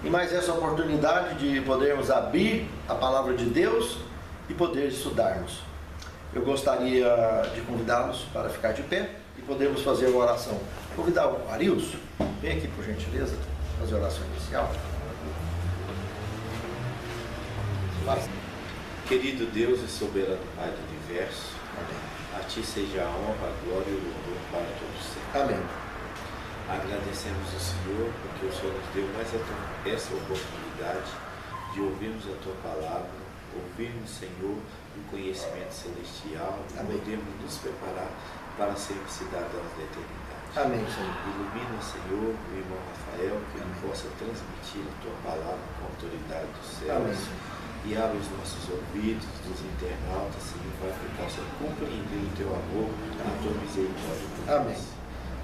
e mais essa oportunidade de podermos abrir a palavra de Deus e poder estudarmos. Eu gostaria de convidá-los para ficar de pé e podermos fazer uma oração. Convidar o Arilson, vem aqui por gentileza, fazer a oração inicial. Querido Deus e soberano Pai do Universo, Amém. a Ti seja a honra, a glória e o louvor para todos sempre. Amém. Agradecemos ao Senhor porque o Senhor nos deu mais essa oportunidade de ouvirmos a Tua palavra, ouvirmos, Senhor, o conhecimento celestial, e podermos nos preparar para sermos cidadãos da eternidade. Amém, Senhor. Ilumina, Senhor, o irmão Rafael, que ele possa transmitir a Tua palavra com a autoridade dos céus. Amém, Senhor. E abre os nossos ouvidos dos internautas, Senhor, para que possam compreender o Teu amor, a Tua misericórdia por nós. Amém.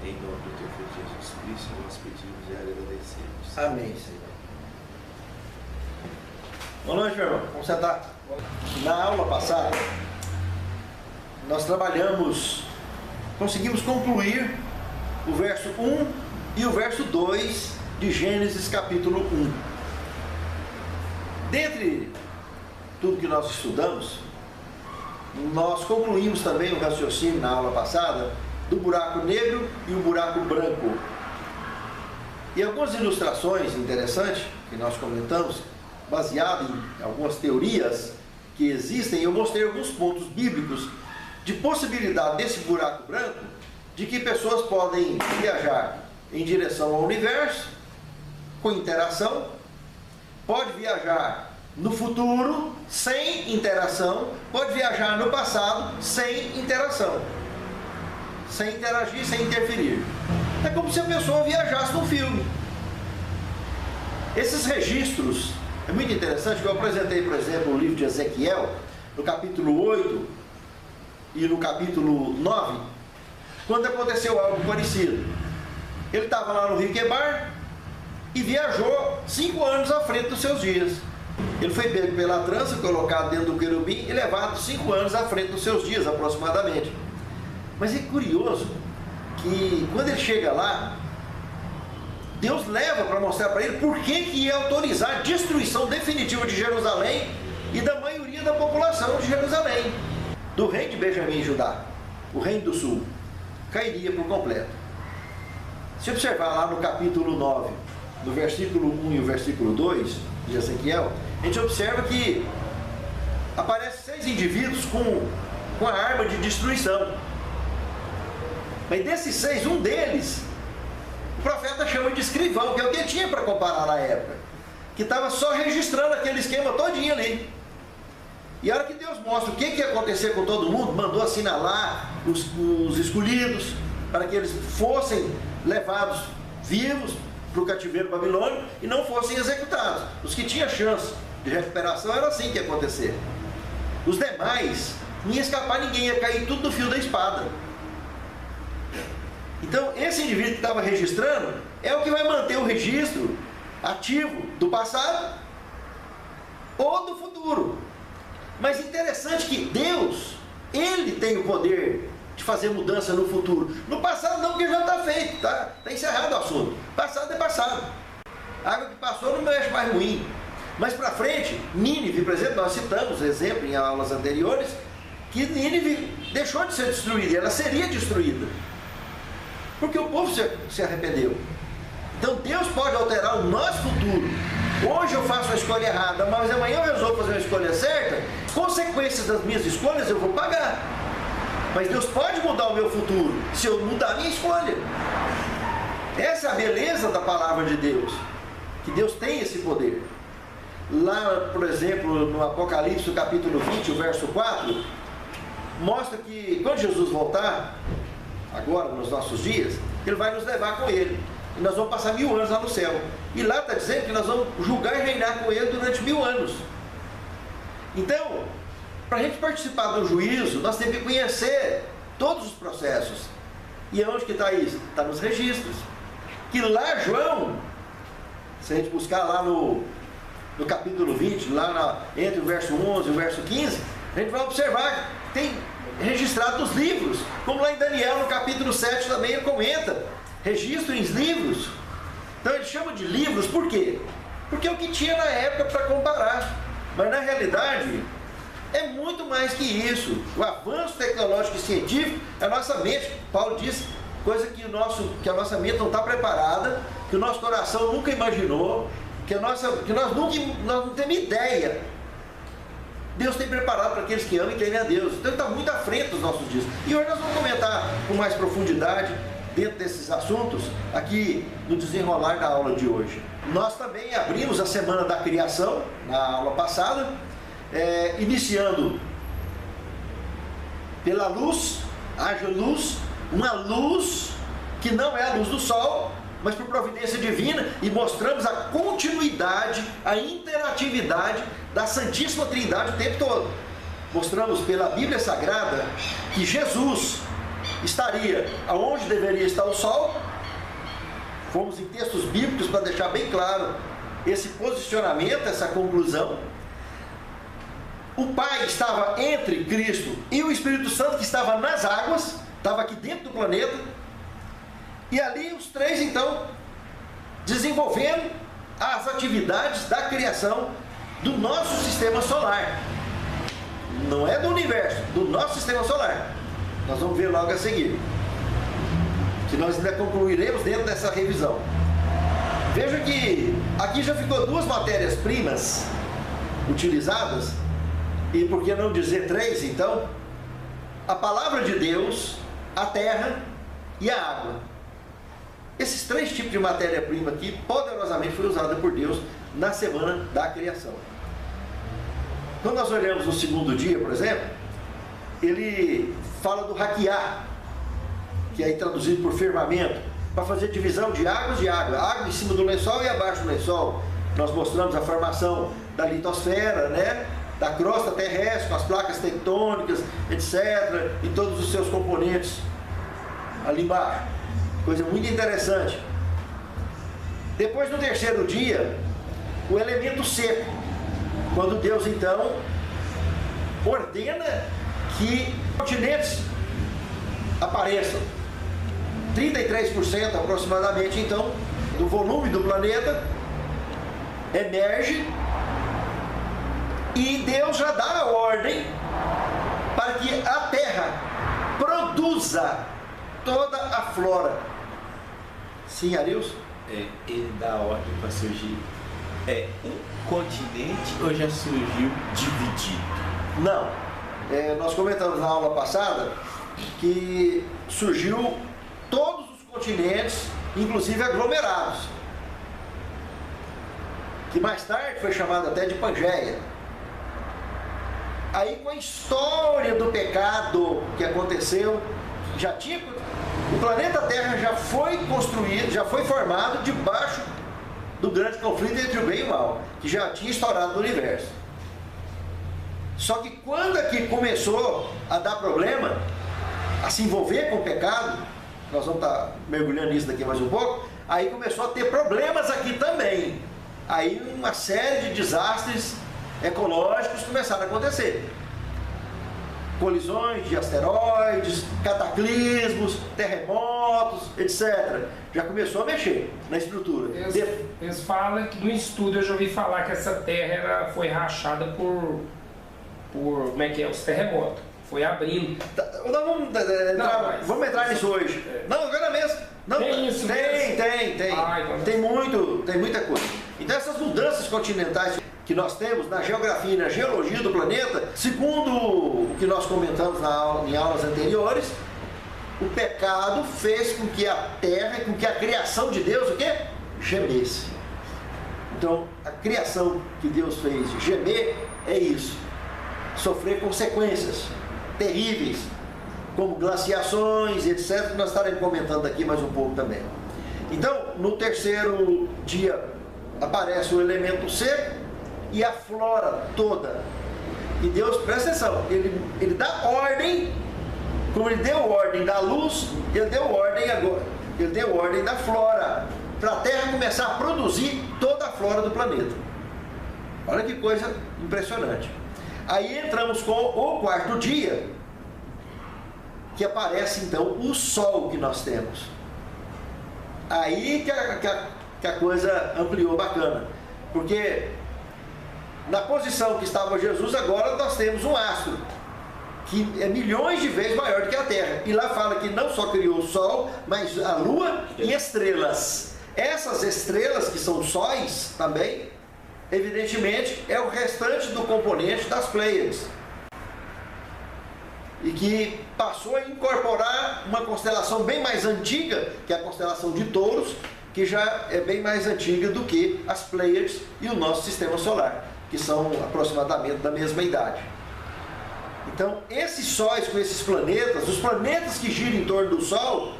Em nome do Teu Filho Jesus Cristo, nós pedimos e agradecemos. Amém, Senhor. Boa noite, meu irmão. Vamos sentar. Na aula passada, nós conseguimos concluir o verso 1 e o verso 2 de Gênesis capítulo 1. Dentre tudo que nós estudamos, nós concluímos também o raciocínio na aula passada do buraco negro e o buraco branco. E algumas ilustrações interessantes que nós comentamos, baseado em algumas teorias que existem, eu mostrei alguns pontos bíblicos de possibilidade desse buraco branco, de que pessoas podem viajar em direção ao universo com interação, pode viajar no futuro sem interação, pode viajar no passado sem interação, sem interagir, sem interferir. É como se a pessoa viajasse num filme. Esses registros, é muito interessante, que eu apresentei, por exemplo, o livro de Ezequiel, no capítulo 8 e no capítulo 9, quando aconteceu algo parecido. Ele estava lá no rio Quebar e viajou 5 anos à frente dos seus dias. Ele foi pego pela trança, colocado dentro do querubim e levado 5 anos à frente dos seus dias, aproximadamente. Mas é curioso que quando ele chega lá, Deus leva para mostrar para ele por que ia autorizar a destruição definitiva de Jerusalém e da maioria da população de Jerusalém. Do reino de Benjamim e Judá, o reino do sul, cairia por completo. Se observar lá no capítulo 9, no versículo 1 e o versículo 2 de Ezequiel, a gente observa que aparecem 6 indivíduos com a arma de destruição. Mas desses 6, um deles, o profeta chama de escrivão, que é o que ele tinha para comparar na época, que estava só registrando aquele esquema todinho ali. E a hora que Deus mostra o que ia acontecer com todo mundo, mandou assinalar os escolhidos, para que eles fossem levados vivos para o cativeiro babilônico e não fossem executados. Os que tinham chance de recuperação, era assim que ia acontecer. Os demais, não ia escapar ninguém, ia cair tudo no fio da espada. Então, esse indivíduo que estava registrando é o que vai manter o registro ativo do passado ou do futuro. Mas interessante que Deus, Ele tem o poder de fazer mudança no futuro. No passado não, porque já está feito, está encerrado o assunto. Passado é passado. A água que passou não mexe mais ruim. Mas para frente, Nínive, por exemplo, nós citamos exemplo em aulas anteriores, que Nínive deixou de ser destruída, ela seria destruída. Porque o povo se arrependeu. Então Deus pode alterar o nosso futuro. Hoje eu faço uma escolha errada, mas amanhã eu resolvo fazer uma escolha certa. As consequências das minhas escolhas eu vou pagar. Mas Deus pode mudar o meu futuro se eu mudar a minha escolha. Essa é a beleza da palavra de Deus, que Deus tem esse poder. Lá, por exemplo, no Apocalipse, no capítulo 20, o verso 4, mostra que quando Jesus voltar, agora nos nossos dias, Ele vai nos levar com Ele. E nós vamos passar 1000 anos lá no céu. E lá está dizendo que nós vamos julgar e reinar com Ele durante 1000 anos. Então, para a gente participar do juízo, nós temos que conhecer todos os processos. E onde que está isso? Está nos registros. Que lá João, se a gente buscar lá no capítulo 20, lá entre o verso 11 e o verso 15, a gente vai observar que tem registrado nos livros, como lá em Daniel, no capítulo 7 também ele comenta, registro em livros. Então ele chama de livros, por quê? porque é o que tinha na época para comparar. Mas na realidade, é muito mais que isso. O avanço tecnológico e científico, a nossa mente, Paulo diz, coisa que a nossa mente não está preparada, que o nosso coração nunca imaginou, que nós não temos ideia. Deus tem preparado para aqueles que amam e temem a Deus. Então ele está muito à frente dos nossos dias. E hoje nós vamos comentar com mais profundidade dentro desses assuntos aqui no desenrolar da aula de hoje. Nós também abrimos a Semana da Criação na aula passada, iniciando pela luz, haja luz, uma luz que não é a luz do sol, mas por providência divina, e mostramos a continuidade, a interatividade da Santíssima Trindade o tempo todo. Mostramos pela Bíblia Sagrada que Jesus estaria aonde deveria estar o sol. Fomos em textos bíblicos para deixar bem claro esse posicionamento, essa conclusão. O Pai estava entre Cristo e o Espírito Santo, que estava nas águas, estava aqui dentro do planeta. E ali os três, então, desenvolvendo as atividades da criação do nosso sistema solar. Não é do universo, do nosso sistema solar. Nós vamos ver logo a seguir, que nós ainda concluiremos dentro dessa revisão. Veja que aqui já ficou duas matérias-primas utilizadas, e por que não dizer três, então? A palavra de Deus, a terra e a água. Esses três tipos de matéria-prima aqui, poderosamente foi usada por Deus na Semana da Criação. Quando nós olhamos no segundo dia, por exemplo, ele fala do hackear, que é aí traduzido por firmamento, para fazer divisão de águas de água, água em cima do lençol e abaixo do lençol. Nós mostramos a formação da litosfera, né? Da crosta terrestre, com as placas tectônicas, etc., e todos os seus componentes ali embaixo. Coisa muito interessante. Depois, no terceiro dia, o elemento seco, quando Deus então ordena que continentes apareçam. 33% aproximadamente então do volume do planeta emerge, e Deus já dá a ordem para que a Terra produza toda a flora. Sim, Arius? Ele dá a ordem para surgir um continente, ou já surgiu dividido? Não. Nós comentamos na aula passada que surgiu todos os continentes, inclusive aglomerados, que mais tarde foi chamado até de Pangeia. Aí, com a história do pecado que aconteceu, o planeta Terra já foi construído, já foi formado debaixo do grande conflito entre o bem e o mal, que já tinha estourado no universo. Só que quando aqui começou a dar problema, a se envolver com o pecado, nós vamos estar mergulhando nisso daqui mais um pouco, aí começou a ter problemas aqui também. Aí uma série de desastres ecológicos começaram a acontecer. Colisões de asteroides, cataclismos, terremotos, etc. Já começou a mexer na estrutura. Eles falam que no estudo eu já ouvi falar que essa terra foi rachada por como é que é, os terremotos. Foi abrindo. Vamos entrar nisso hoje. Não, agora mesmo. Não, tem isso mesmo? Tem. Tem muita coisa. Então essas mudanças continentais que nós temos na geografia e na geologia do planeta, segundo o que nós comentamos em aulas anteriores, o pecado fez com que a terra, com que a criação de Deus, o quê? Gemesse. Então, a criação que Deus fez gemer é isso. Sofrer consequências terríveis, como glaciações, etc., que nós estaremos comentando aqui mais um pouco também. Então, no terceiro dia, aparece o elemento seco e a flora toda. E Deus, presta atenção, ele dá ordem, como ele deu ordem da luz, ele deu ordem agora, ele deu ordem da flora, para a Terra começar a produzir toda a flora do planeta. Olha que coisa impressionante. Aí entramos com o quarto dia, que aparece então o Sol que nós temos. Aí que a coisa ampliou bacana. Porque na posição que estava Jesus, agora nós temos um astro, que é milhões de vezes maior do que a Terra. E lá fala que não só criou o Sol, mas a Lua e estrelas. Essas estrelas, que são sóis também, evidentemente, é o restante do componente das Pleiades. E que passou a incorporar uma constelação bem mais antiga, que é a constelação de Touros, que já é bem mais antiga do que as Pleiades e o nosso sistema solar, que são aproximadamente da mesma idade. Então, esses sóis com esses planetas, os planetas que giram em torno do Sol,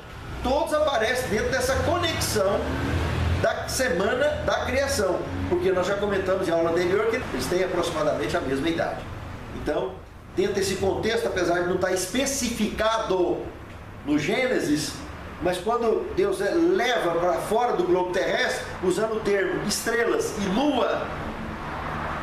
todos aparecem dentro dessa conexão da semana da criação, porque nós já comentamos em aula anterior que eles têm aproximadamente a mesma idade. Então, dentro desse contexto, apesar de não estar especificado no Gênesis, mas quando Deus leva para fora do globo terrestre, usando o termo estrelas e lua,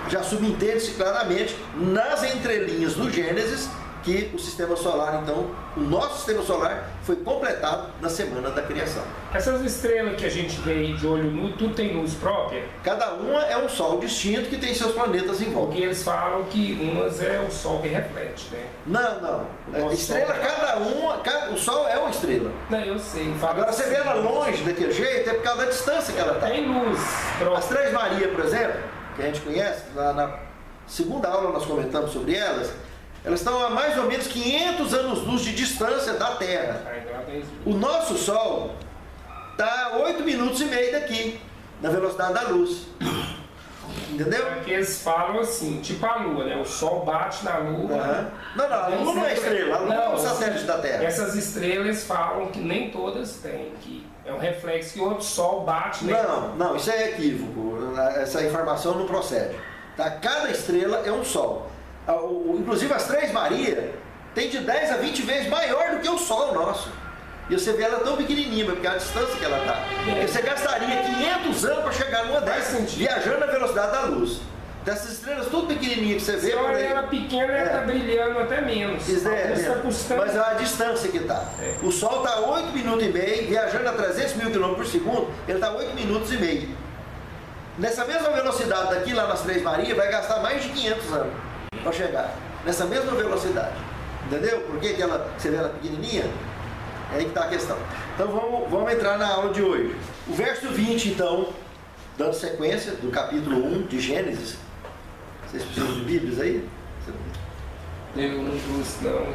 já subentende-se claramente nas entrelinhas do Gênesis que o sistema solar, então, o nosso sistema solar foi completado na semana da criação. Essas estrelas que a gente vê aí de olho nu, tudo tem luz própria? Cada uma é um sol distinto que tem seus planetas em volta. Porque eles falam que umas é o sol que reflete, né? Não. Estrela, cada uma, o sol é uma estrela. Não, eu sei. Agora você vê ela longe daquele jeito, é por causa da distância que ela está. Tem luz própria. As Três Marias, por exemplo, que a gente conhece, na segunda aula nós comentamos sobre elas estão a mais ou menos 500 anos-luz de distância da Terra. O nosso Sol está a 8 minutos e meio daqui, na velocidade da luz. Entendeu? Porque eles falam assim, tipo a Lua, né? O Sol bate na Lua. Uhum. Não, a Lua não é estrela, a Lua é um satélite da Terra. Essas estrelas falam que nem todas têm, que é um reflexo que o outro Sol bate nela. Não, isso é equívoco. Essa informação não procede. Tá? Cada estrela é um Sol. Inclusive as Três Marias tem de 10 a 20 vezes maior do que o Sol nosso. E você vê ela tão pequenininha, porque a distância que ela está. Você gastaria 500 anos para chegar numa dessas, viajando na velocidade da luz. Dessas estrelas tudo pequenininhas que você vê. Se olha ela pequena, ela está brilhando até menos. Mas é a distância que está. O Sol está a 8 minutos e meio, viajando a 300 mil km por segundo, ele está a 8 minutos e meio. Nessa mesma velocidade daqui, lá nas Três Marias, vai gastar mais de 500 anos para chegar nessa mesma velocidade, entendeu? Por que você vê ela pequenininha? É aí que está a questão. Então vamos entrar na aula de hoje. O verso 20, então, dando sequência do capítulo 1 de Gênesis. Vocês precisam de Bíblias aí? Eu não trouxe, não.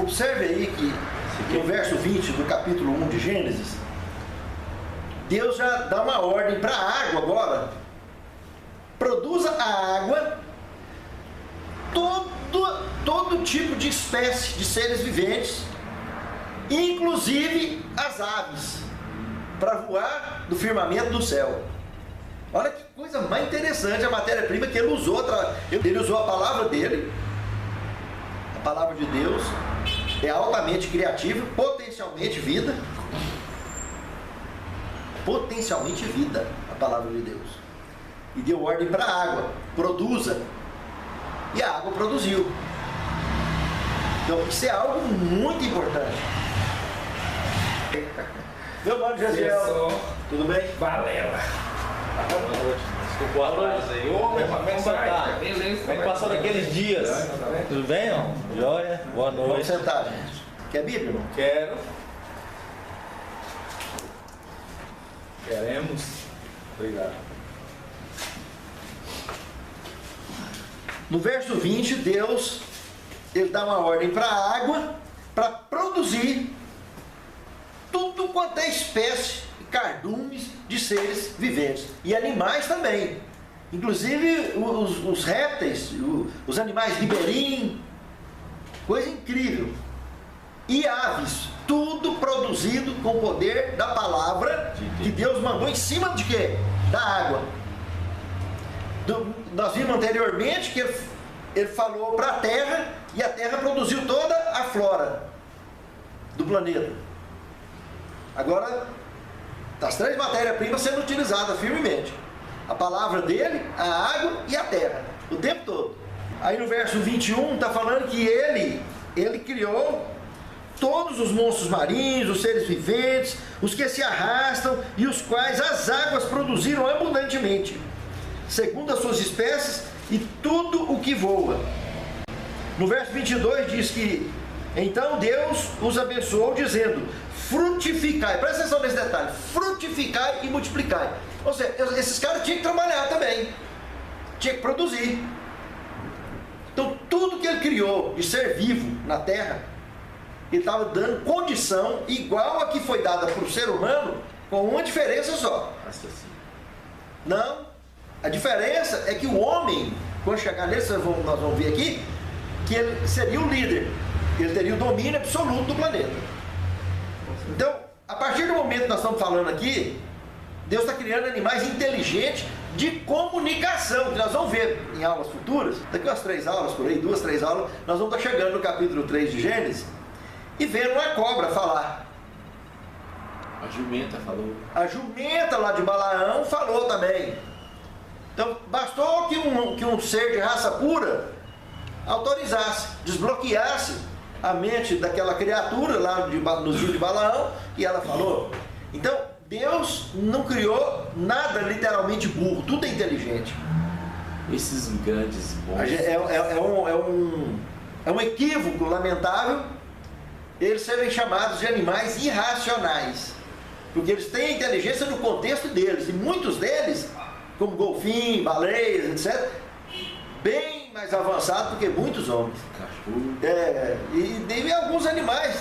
Observe aí que no verso 20 do capítulo 1 de Gênesis, Deus já dá uma ordem para a água agora. Produza a água todo tipo de espécie de seres viventes, inclusive as aves, para voar no firmamento do céu. Olha que coisa mais interessante a matéria-prima que ele usou. Ele usou a palavra dele, a palavra de Deus, é altamente criativa, potencialmente vida a palavra de Deus. E deu ordem para a água, produza. E a água produziu. Então isso é algo muito importante. Meu nome é Josiel. Tudo bem? Valela. Boa noite aí. Ô, meu irmão, como é que você tá? Beleza. Como é que passou daqueles dias? Tudo bem, irmão? Jóia? Boa Vamos noite. sentar, gente. Quer Bíblia, irmão? Quero. Queremos. Obrigado. No verso 20, Deus ele dá uma ordem para a água para produzir tudo quanto é espécie e cardumes de seres viventes. E animais também. Inclusive os répteis, os animais ribeirinhos. Coisa incrível. E aves. Tudo produzido com o poder da palavra que Deus mandou em cima de quê? Da água. Nós vimos anteriormente que ele falou para a Terra e a Terra produziu toda a flora do planeta. Agora, as três matérias-primas sendo utilizadas firmemente. A palavra dele, a água e a terra, o tempo todo. Aí no verso 21 está falando que ele criou todos os monstros marinhos, os seres viventes, os que se arrastam e os quais as águas produziram abundantemente, segundo as suas espécies, e tudo o que voa. No verso 22 diz que então Deus os abençoou dizendo: frutificai, presta atenção nesse detalhe, frutificai e multiplicai. Ou seja, esses caras tinham que trabalhar também, tinham que produzir. Então tudo que ele criou de ser vivo na terra, ele estava dando condição igual a que foi dada para o ser humano, com uma diferença só. Não, a diferença é que o homem, quando chegar nesse, nós vamos ver aqui, que ele seria o líder, ele teria o domínio absoluto do planeta. Então, a partir do momento que nós estamos falando aqui, Deus está criando animais inteligentes de comunicação, que nós vamos ver em aulas futuras, daqui umas 3 aulas por aí, 2, 3 aulas, nós vamos estar chegando no capítulo 3 de Gênesis, e vendo uma cobra falar. A jumenta falou. A jumenta lá de Balaão falou também. Então, bastou que um ser de raça pura autorizasse, desbloqueasse a mente daquela criatura lá nos dias de Balaão, e ela falou. Então, Deus não criou nada literalmente burro, tudo é inteligente. Esses grandes monstros. É um equívoco lamentável eles serem chamados de animais irracionais, porque eles têm a inteligência no contexto deles, e muitos deles, como golfinhos, baleias, etc., bem mais avançados do que muitos homens. Cachorro. E alguns animais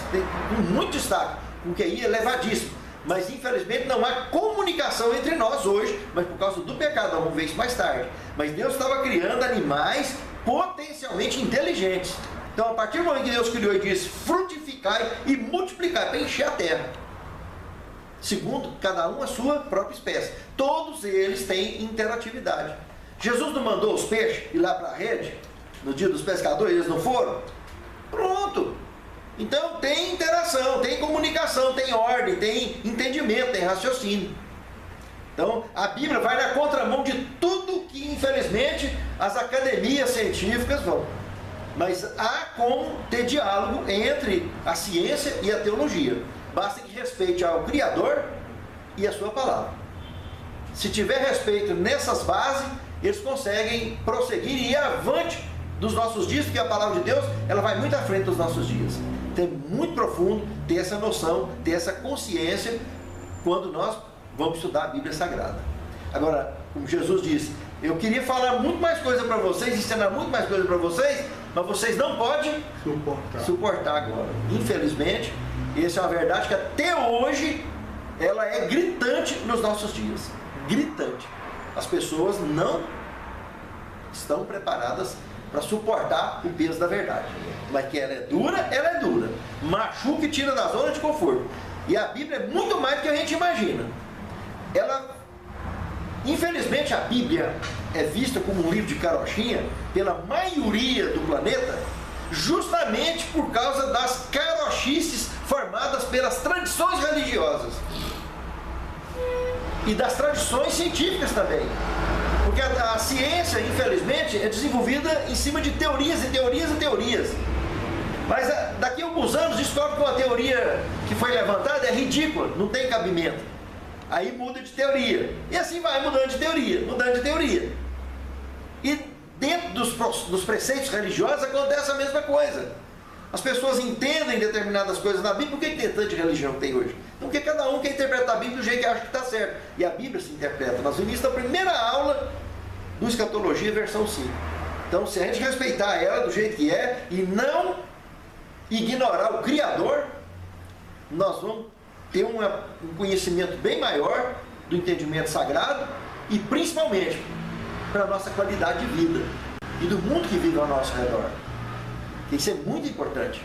com muito destaque, com QI elevadíssimo, mas infelizmente não há comunicação entre nós hoje, mas por causa do pecado, vamos ver isso mais tarde. Mas Deus estava criando animais potencialmente inteligentes. Então, a partir do momento que Deus criou e disse frutificai e multiplicai, para encher a terra, segundo cada um a sua própria espécie, todos eles têm interatividade. Jesus não mandou os peixes ir lá para a rede no dia dos pescadores, eles não foram? Pronto. Então tem interação, tem comunicação, tem ordem, tem entendimento, tem raciocínio. Então a Bíblia vai na contramão de tudo que infelizmente as academias científicas vão. Mas há como ter diálogo entre a ciência e a teologia. Basta que respeite ao Criador e a sua palavra. Se tiver respeito nessas bases, eles conseguem prosseguir e ir avante dos nossos dias, porque a palavra de Deus, ela vai muito à frente dos nossos dias. Então é muito profundo ter essa noção, ter essa consciência quando nós vamos estudar a Bíblia Sagrada. Agora, como Jesus disse, eu queria falar muito mais coisa para vocês, ensinar muito mais coisa para vocês, mas vocês não podem suportar agora. Infelizmente, essa é uma verdade que até hoje ela é gritante nos nossos dias. Gritante. As pessoas não estão preparadas para suportar o peso da verdade. Mas que ela é dura, machuca e tira da zona de conforto. E a Bíblia é muito mais do que a gente imagina. Infelizmente, a Bíblia é vista como um livro de carochinha pela maioria do planeta, justamente por causa das carochices formadas pelas tradições religiosas e das tradições científicas também. Porque a ciência, infelizmente, é desenvolvida em cima de teorias e teorias e teorias. Mas daqui a alguns anos descobre que uma teoria que foi levantada é ridícula, não tem cabimento. Aí muda de teoria. E assim vai mudando de teoria, mudando de teoria. E dentro dos preceitos religiosos acontece a mesma coisa. As pessoas entendem determinadas coisas na Bíblia. Por que tem tanta religião que tem hoje? Porque cada um quer interpretar a Bíblia do jeito que acha que está certo. E a Bíblia se interpreta. Nós vimos isso na primeira aula do Escatologia, versão 5. Então, se a gente respeitar ela do jeito que é e não ignorar o Criador, nós vamos ter um conhecimento bem maior do entendimento sagrado e principalmente para a nossa qualidade de vida e do mundo que vive ao nosso redor. Isso é muito importante.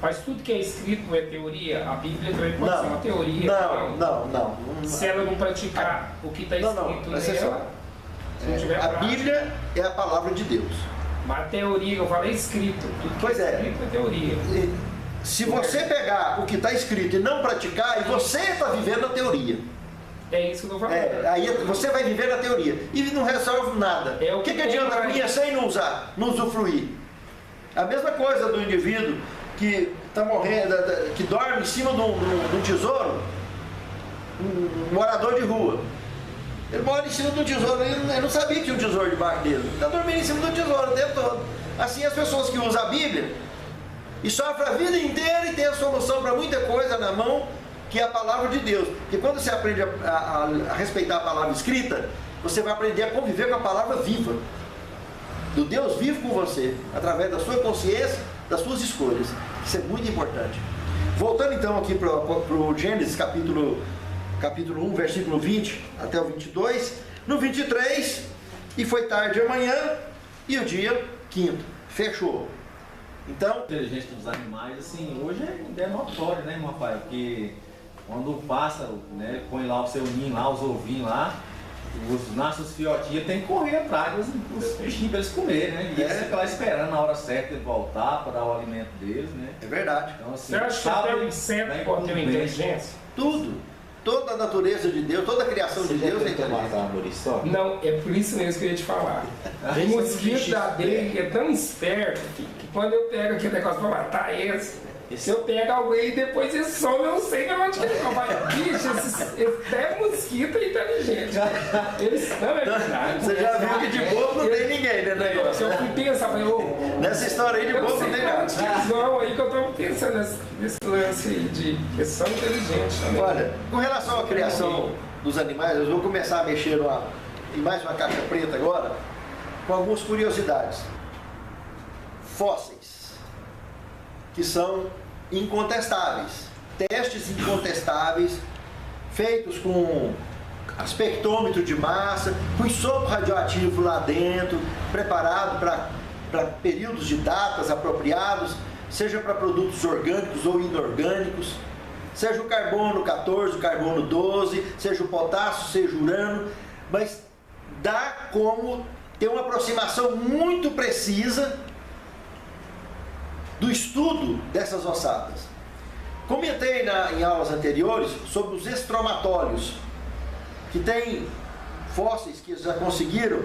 Mas tudo que é escrito não é teoria? A Bíblia também pode ser uma teoria? Não. Se ela não praticar o que está escrito nela, se não tiver a Bíblia é a palavra de Deus. Mas a teoria, eu falei escrito. Tudo que é escrito é teoria. Se você pegar o que está escrito e não praticar, você está vivendo a teoria. É isso que eu estou falando. Aí você vai viver na teoria e não resolve nada. O que adianta conhecer e não usar, não usufruir? A mesma coisa do indivíduo que está morrendo, que dorme em cima de um tesouro, um morador de rua. Ele mora em cima de um tesouro, ele não sabia que tinha um tesouro debaixo dele. Está dormindo em cima do tesouro o tempo todo. Assim as pessoas que usam a Bíblia e sofrem a vida inteira e tem a solução para muita coisa na mão, que é a palavra de Deus. Porque quando você aprende a respeitar a palavra escrita, você vai aprender a conviver com a palavra viva, do Deus vivo com você, através da sua consciência, das suas escolhas. Isso é muito importante. Voltando então aqui para o Gênesis capítulo 1, versículo 20 até o 22, no 23, e foi tarde de manhã, e o dia quinto, fechou. Então, A inteligência dos animais, assim, hoje é notório, né, meu pai? Porque quando o pássaro, né, põe lá o seu ninho lá, os ovinhos lá, os nossos filhotinhos tem que correr atrás dos peixinhos para eles comerem, né? E eles ficam lá esperando na hora certa ele voltar para dar o alimento deles, né? é verdade. Então, assim, Você acha que até o inseto pode ter uma inteligência? Tudo, toda a natureza de Deus, toda a criação de Deus é tentou inteligente. matar uma muriçoca? Não, é por isso mesmo que eu ia te falar. Tem mosquito da abelha que é tão esperto que quando eu pego aquele negócio para matar esse, eu pego alguém e depois ele some, eu não sei pra onde que ele vai. Bicho, até mosquito é inteligente. Eles não é verdade. Você já viu que de bobo não tem ninguém, né, negócio? Se eu fui pensar, falei, Nessa história aí de bobo não tem nada. Não, aí que eu tô pensando nesse lance aí de que são inteligentes também. Olha, com relação à criação dos animais, eu vou começar a mexer em mais uma caixa preta agora, com algumas curiosidades. Fósseis, que são incontestáveis, testes incontestáveis, feitos com espectrômetro de massa, com isótopo radioativo lá dentro, preparado para períodos de datas apropriados, seja para produtos orgânicos ou inorgânicos, seja o carbono 14, o carbono 12, seja o potássio, seja o urânio, mas dá como ter uma aproximação muito precisa do estudo dessas ossadas. Comentei em aulas anteriores sobre os estromatólios, que tem fósseis que já conseguiram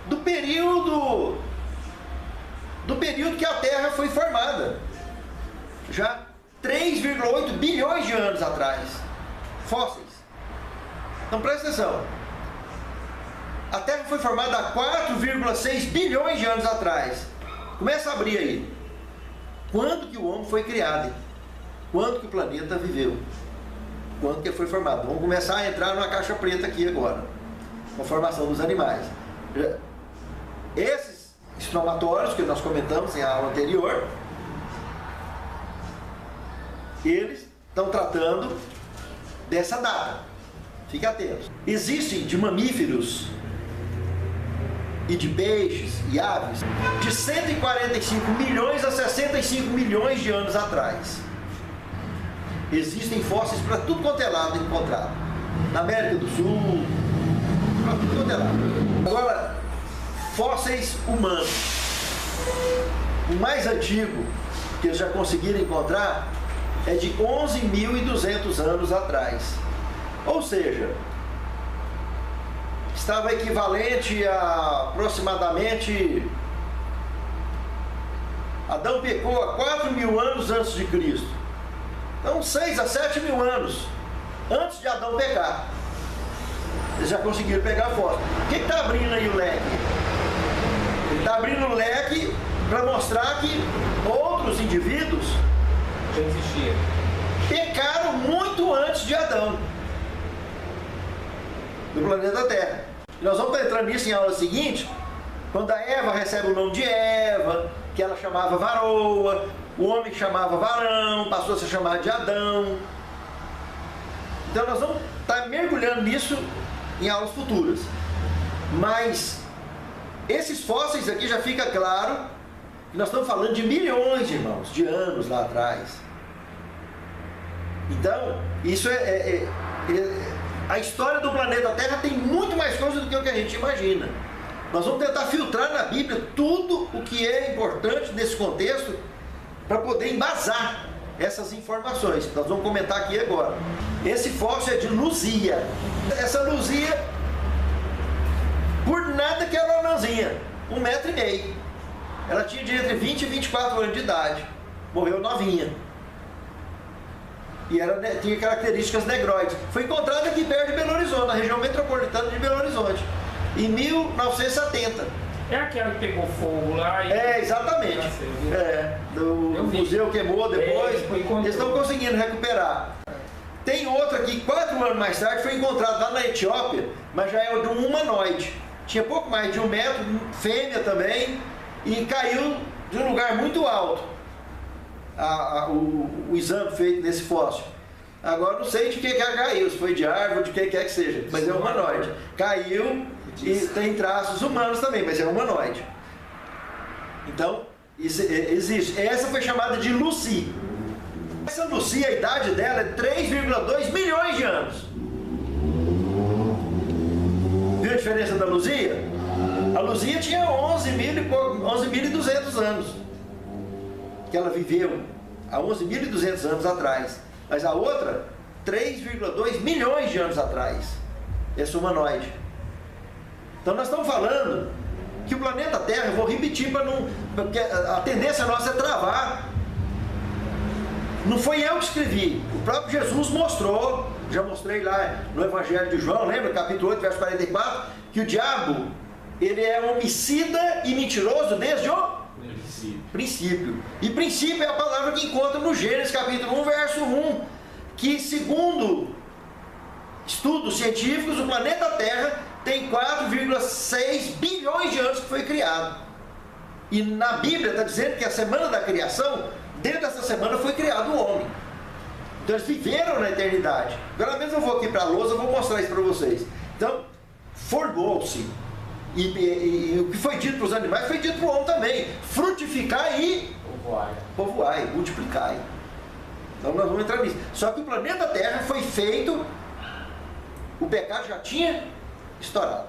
do período que a Terra foi formada, já 3,8 bilhões de anos atrás. Fósseis. Então presta atenção. A Terra foi formada há 4,6 bilhões de anos atrás. Começa a abrir aí. Quando que o homem foi criado? Hein? Quando que o planeta viveu? Quando que ele foi formado? Vamos começar a entrar numa caixa preta aqui agora, com a formação dos animais. Esses estromatórios que nós comentamos em aula anterior, eles estão tratando dessa data. Fique atento. Existem de mamíferos e de peixes e aves de 145 milhões a 65 milhões de anos atrás. Existem fósseis para tudo quanto é lado encontrado. Na América do Sul, para tudo quanto é lado. Agora, fósseis humanos. O mais antigo que eles já conseguiram encontrar é de 11.200 anos atrás. Ou seja, estava equivalente a aproximadamente... Adão pecou há 4.000 anos antes de Cristo. Então 6 a 7 mil anos antes de Adão pecar. Eles já conseguiram pegar fóssil. O que está abrindo aí o leque? Ele está abrindo o leque para mostrar que outros indivíduos Já existia. pecaram muito antes de Adão no planeta Terra. E nós vamos entrar nisso em aula seguinte, quando a Eva recebe o nome de Eva, que ela chamava varoa, o homem que chamava varão, passou a se chamar de Adão. Então nós vamos estar mergulhando nisso em aulas futuras. Mas esses fósseis aqui já fica claro que nós estamos falando de milhões, irmãos, de anos lá atrás. Então, isso a história do planeta Terra tem muito mais coisa do que o que a gente imagina. Nós vamos tentar filtrar na Bíblia tudo o que é importante nesse contexto para poder embasar essas informações que nós vamos comentar aqui agora. Esse fóssil é de Luzia. Essa Luzia, por nada que era uma anãzinha, 1,5 metro. Ela tinha de entre 20 e 24 anos de idade. Morreu novinha. E tinha características negroides. Foi encontrado aqui perto de Belo Horizonte, na região metropolitana de Belo Horizonte, em 1970. É aquela que pegou fogo lá e... Exatamente. O museu queimou depois. Eles estão conseguindo recuperar. Tem outra aqui, 4 anos mais tarde, foi encontrado lá na Etiópia, mas já é de um humanoide. Tinha pouco mais de 1 metro, fêmea também, e caiu de um lugar muito alto. O exame feito nesse fóssil. Agora não sei de que caiu, se foi de árvore, de que quer que seja, mas é humanoide. Caiu e tem traços humanos também, mas é humanoide. Então, isso existe. Essa foi chamada de Lucy. Essa Lucy, a idade dela é 3,2 milhões de anos. Viu a diferença da Luzia? A Luzia tinha 11.200 anos. Que ela viveu há 11.200 anos atrás. Mas a outra, 3,2 milhões de anos atrás. Esse humanoide. Então nós estamos falando que o planeta Terra, eu vou repetir para não... porque a tendência nossa é travar. Não foi eu que escrevi. O próprio Jesus mostrou, já mostrei lá no Evangelho de João, lembra? Capítulo 8, verso 44, que o diabo, ele é homicida e mentiroso desde o princípio. E princípio é a palavra que encontra no Gênesis capítulo 1, verso 1, que segundo estudos científicos, o planeta Terra tem 4,6 bilhões de anos que foi criado. E na Bíblia está dizendo que a semana da criação, dentro dessa semana foi criado o homem. Então eles viveram na eternidade. Pelo menos eu vou aqui para a lousa, vou mostrar isso para vocês. Então, formou-se. E o que foi dito para os animais foi dito para o homem também. Frutificar e povoai, multiplicai. Então nós vamos entrar nisso. Só que o planeta Terra foi feito, o pecado já tinha estourado,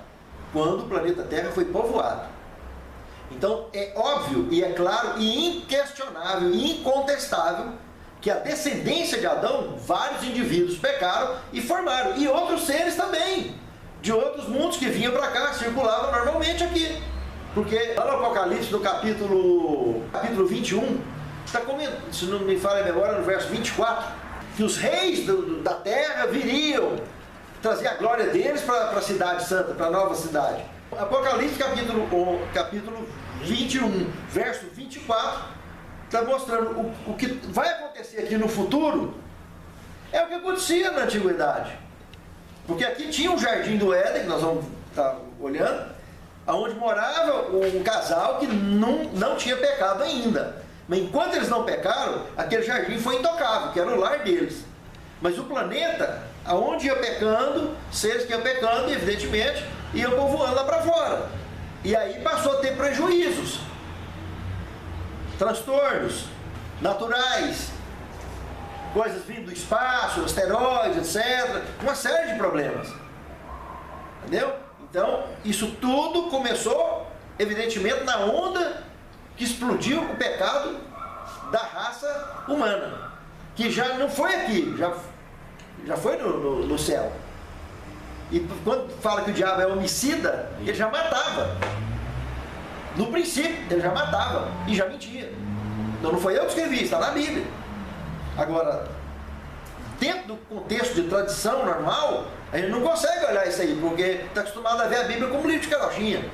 quando o planeta Terra foi povoado. Então é óbvio, e é claro, e inquestionável, e incontestável, que a descendência de Adão, vários indivíduos pecaram e formaram, e outros seres também, de outros mundos que vinham para cá, circulavam normalmente aqui. Porque lá no Apocalipse, no capítulo 21, está comentando, se não me falha a memória, no verso 24, que os reis da terra viriam trazer a glória deles para a cidade santa, para a nova cidade. Apocalipse capítulo 21, verso 24, está mostrando o que vai acontecer aqui no futuro, é o que acontecia na antiguidade. Porque aqui tinha um jardim do Éden, que nós vamos estar olhando, onde morava um casal que não tinha pecado ainda. Mas enquanto eles não pecaram, aquele jardim foi intocável, que era o lar deles. Mas o planeta, aonde ia pecando, seres que iam pecando, evidentemente, iam povoando lá para fora. E aí passou a ter prejuízos, transtornos naturais, coisas vindo do espaço, asteroides, etc. Uma série de problemas. Entendeu? Então, isso tudo começou, evidentemente, na onda que explodiu o pecado da raça humana. Que já não foi aqui, já foi no céu. E quando fala que o diabo é homicida, ele já matava. No princípio, ele já matava e já mentia. Então não foi eu que escrevi, está na Bíblia. Agora, dentro do contexto de tradição normal, a gente não consegue olhar isso aí, porque está acostumado a ver a Bíblia como livro de carochinha.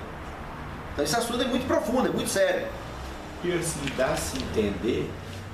Então esse assunto é muito profundo, é muito sério. E assim, dá-se entender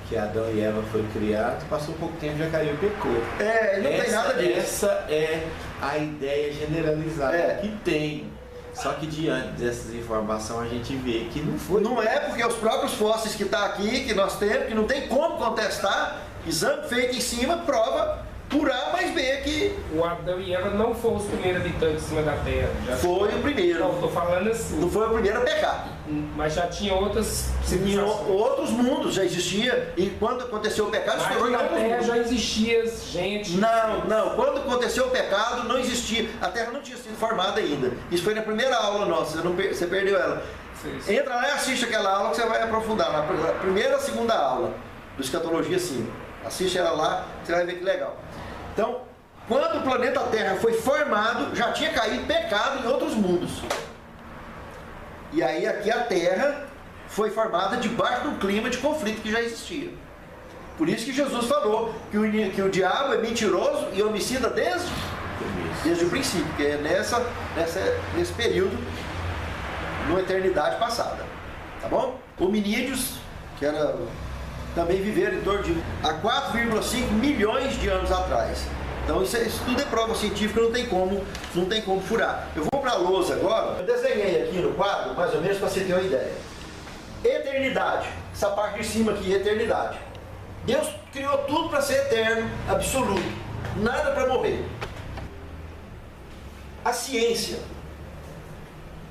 que Adão e Eva foram criados, passou um pouco tempo, já caiu e pecou. Não tem nada disso. Essa é a ideia generalizada que tem. Só que diante dessas informações a gente vê que não foi. Não é, porque os próprios fósseis que estão aqui, que nós temos, que não tem como contestar, exame feito em cima, prova por A mais B que... O Adão e Eva não foram os primeiros habitantes em cima da Terra. Foi o primeiro. Não, estou falando assim. Não foi o primeiro a pecar. Mas já tinha outras civilizações. Outros mundos já existia. E quando aconteceu o pecado, estourou em na outros Terra mundos. já existia gente. Não. Quando aconteceu o pecado, não existia. A Terra não tinha sido formada ainda. Isso foi na primeira aula nossa. Você perdeu ela. Sim. Entra lá e assiste aquela aula que você vai aprofundar. Na primeira e segunda aula do Escatologia 5. Assiste ela lá, você vai ver que legal. Então, quando o planeta Terra foi formado, já tinha caído pecado em outros mundos. E aí aqui a Terra foi formada debaixo de um clima de conflito que já existia. Por isso que Jesus falou que o diabo é mentiroso e homicida desde o princípio, que é nesse período, numa eternidade passada. Tá bom? Hominídeos, que era, também viveram em torno de há 4,5 milhões de anos atrás. Então isso tudo é prova científica, não tem como furar. Eu vou para a lousa agora. Eu desenhei aqui no quadro, mais ou menos, para você ter uma ideia. Eternidade. Essa parte de cima aqui, eternidade. Deus criou tudo para ser eterno, absoluto. Nada para morrer. A ciência,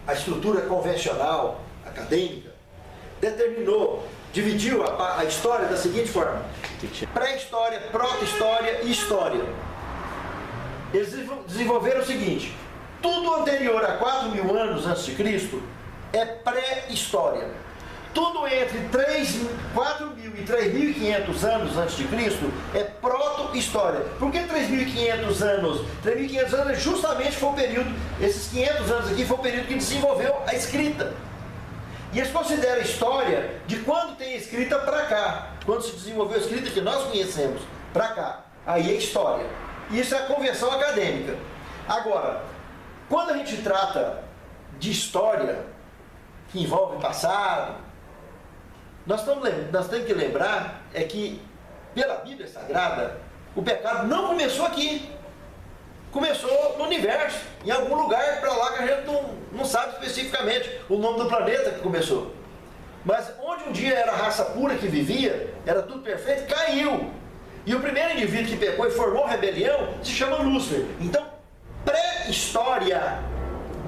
a estrutura convencional, acadêmica, dividiu a história da seguinte forma: pré-história, proto-história e história. Eles desenvolveram o seguinte: tudo anterior a 4.000 anos antes de Cristo é pré-história. Tudo entre 4.000 e 3.500 anos antes de Cristo é proto-história. Por que 3.500 anos? 3.500 anos justamente foi o período, esses 500 anos aqui foi o período que desenvolveu a escrita. E eles consideram a história de quando tem a escrita para cá, quando se desenvolveu a escrita que nós conhecemos, para cá. Aí é história. Isso é a convenção acadêmica. Agora, quando a gente trata de história que envolve passado, nós temos que lembrar é que, pela Bíblia Sagrada, o pecado não começou aqui. Começou no universo, em algum lugar para lá que a gente não sabe especificamente o nome do planeta que começou. Mas onde um dia era a raça pura que vivia, era tudo perfeito, caiu. E o primeiro indivíduo que pecou e formou rebelião se chama Lúcifer. Então, pré-história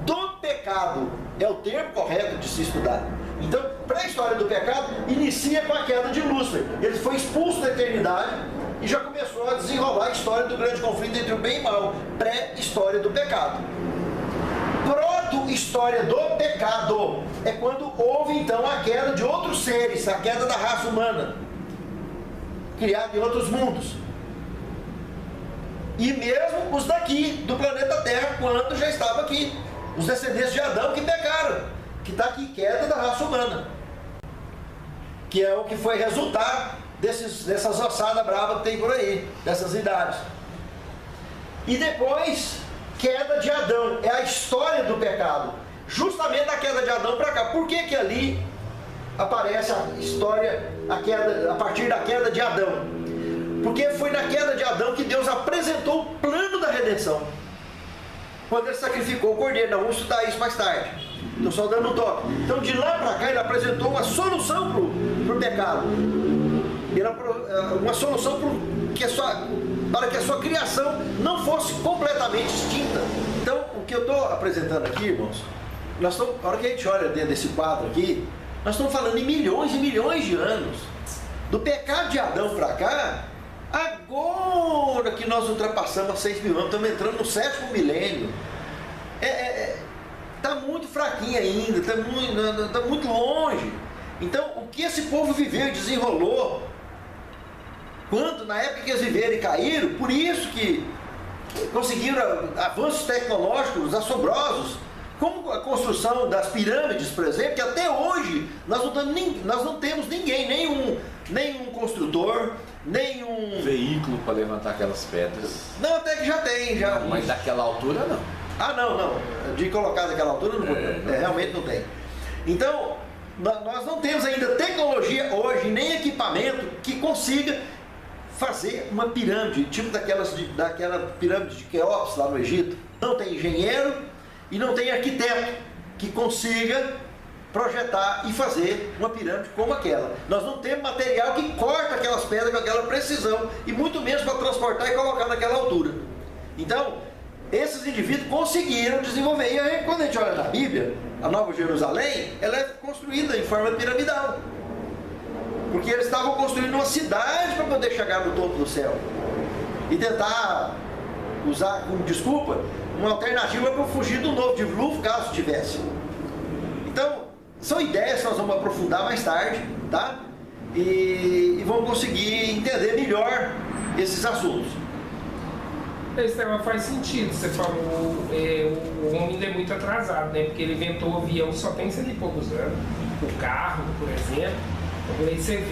do pecado é o termo correto de se estudar. Então, pré-história do pecado inicia com a queda de Lúcifer. Ele foi expulso da eternidade e já começou a desenrolar a história do grande conflito entre o bem e o mal. Pré-história do pecado. Proto-história do pecado é quando houve então a queda de outros seres, a queda da raça humana, criada em outros mundos. E mesmo os daqui, do planeta Terra, quando já estava aqui. Os descendentes de Adão que pecaram, que está aqui, queda da raça humana, que é o que foi resultado dessas ossadas bravas que tem por aí, dessas idades. E depois, queda de Adão, é a história do pecado, justamente da queda de Adão para cá. Por que ali aparece a história, a partir da queda de Adão? Porque foi na queda de Adão que Deus apresentou o plano da redenção, quando ele sacrificou o cordeiro. Nós vamos estudar isso mais tarde, estou só dando um toque. Então de lá para cá ele apresentou uma solução para o pecado, uma solução para que a sua criação não fosse completamente extinta. Então o que eu estou apresentando aqui, irmãos, a hora que a gente olha dentro desse quadro aqui, nós estamos falando em milhões e milhões de anos, do pecado de Adão para cá. Agora que nós ultrapassamos a 6.000 anos, estamos entrando no 7º milênio. Está muito fraquinho ainda, está muito longe. Então, o que esse povo viveu e desenrolou, na época que eles viveram e caíram, por isso que conseguiram avanços tecnológicos assombrosos, como a construção das pirâmides, por exemplo, que até hoje nós não temos ninguém, nenhum construtor, nenhum veículo para levantar aquelas pedras. Não, até que já tem. Mas daquela altura não. Ah, não. De colocar daquela altura realmente não tem. Então, nós não temos ainda tecnologia hoje, nem equipamento que consiga fazer uma pirâmide, tipo daquela pirâmide de Quéops lá no Egito. Não tem engenheiro e não tem arquiteto que consiga projetar e fazer uma pirâmide como aquela. Nós não temos material que corta aquelas pedras com aquela precisão, e muito menos para transportar e colocar naquela altura. Então, esses indivíduos conseguiram desenvolver. E aí, quando a gente olha na Bíblia, a Nova Jerusalém, ela é construída em forma piramidal, porque eles estavam construindo uma cidade para poder chegar no topo do céu e tentar usar como desculpa uma alternativa para fugir do novo dilúvio, caso tivesse. Então, são ideias que nós vamos aprofundar mais tarde, tá? E vamos conseguir entender melhor esses assuntos. Esse tema faz sentido. Você falou, o homem é muito atrasado, né? Porque ele inventou o avião só tem 100 e poucos anos. O carro, por exemplo.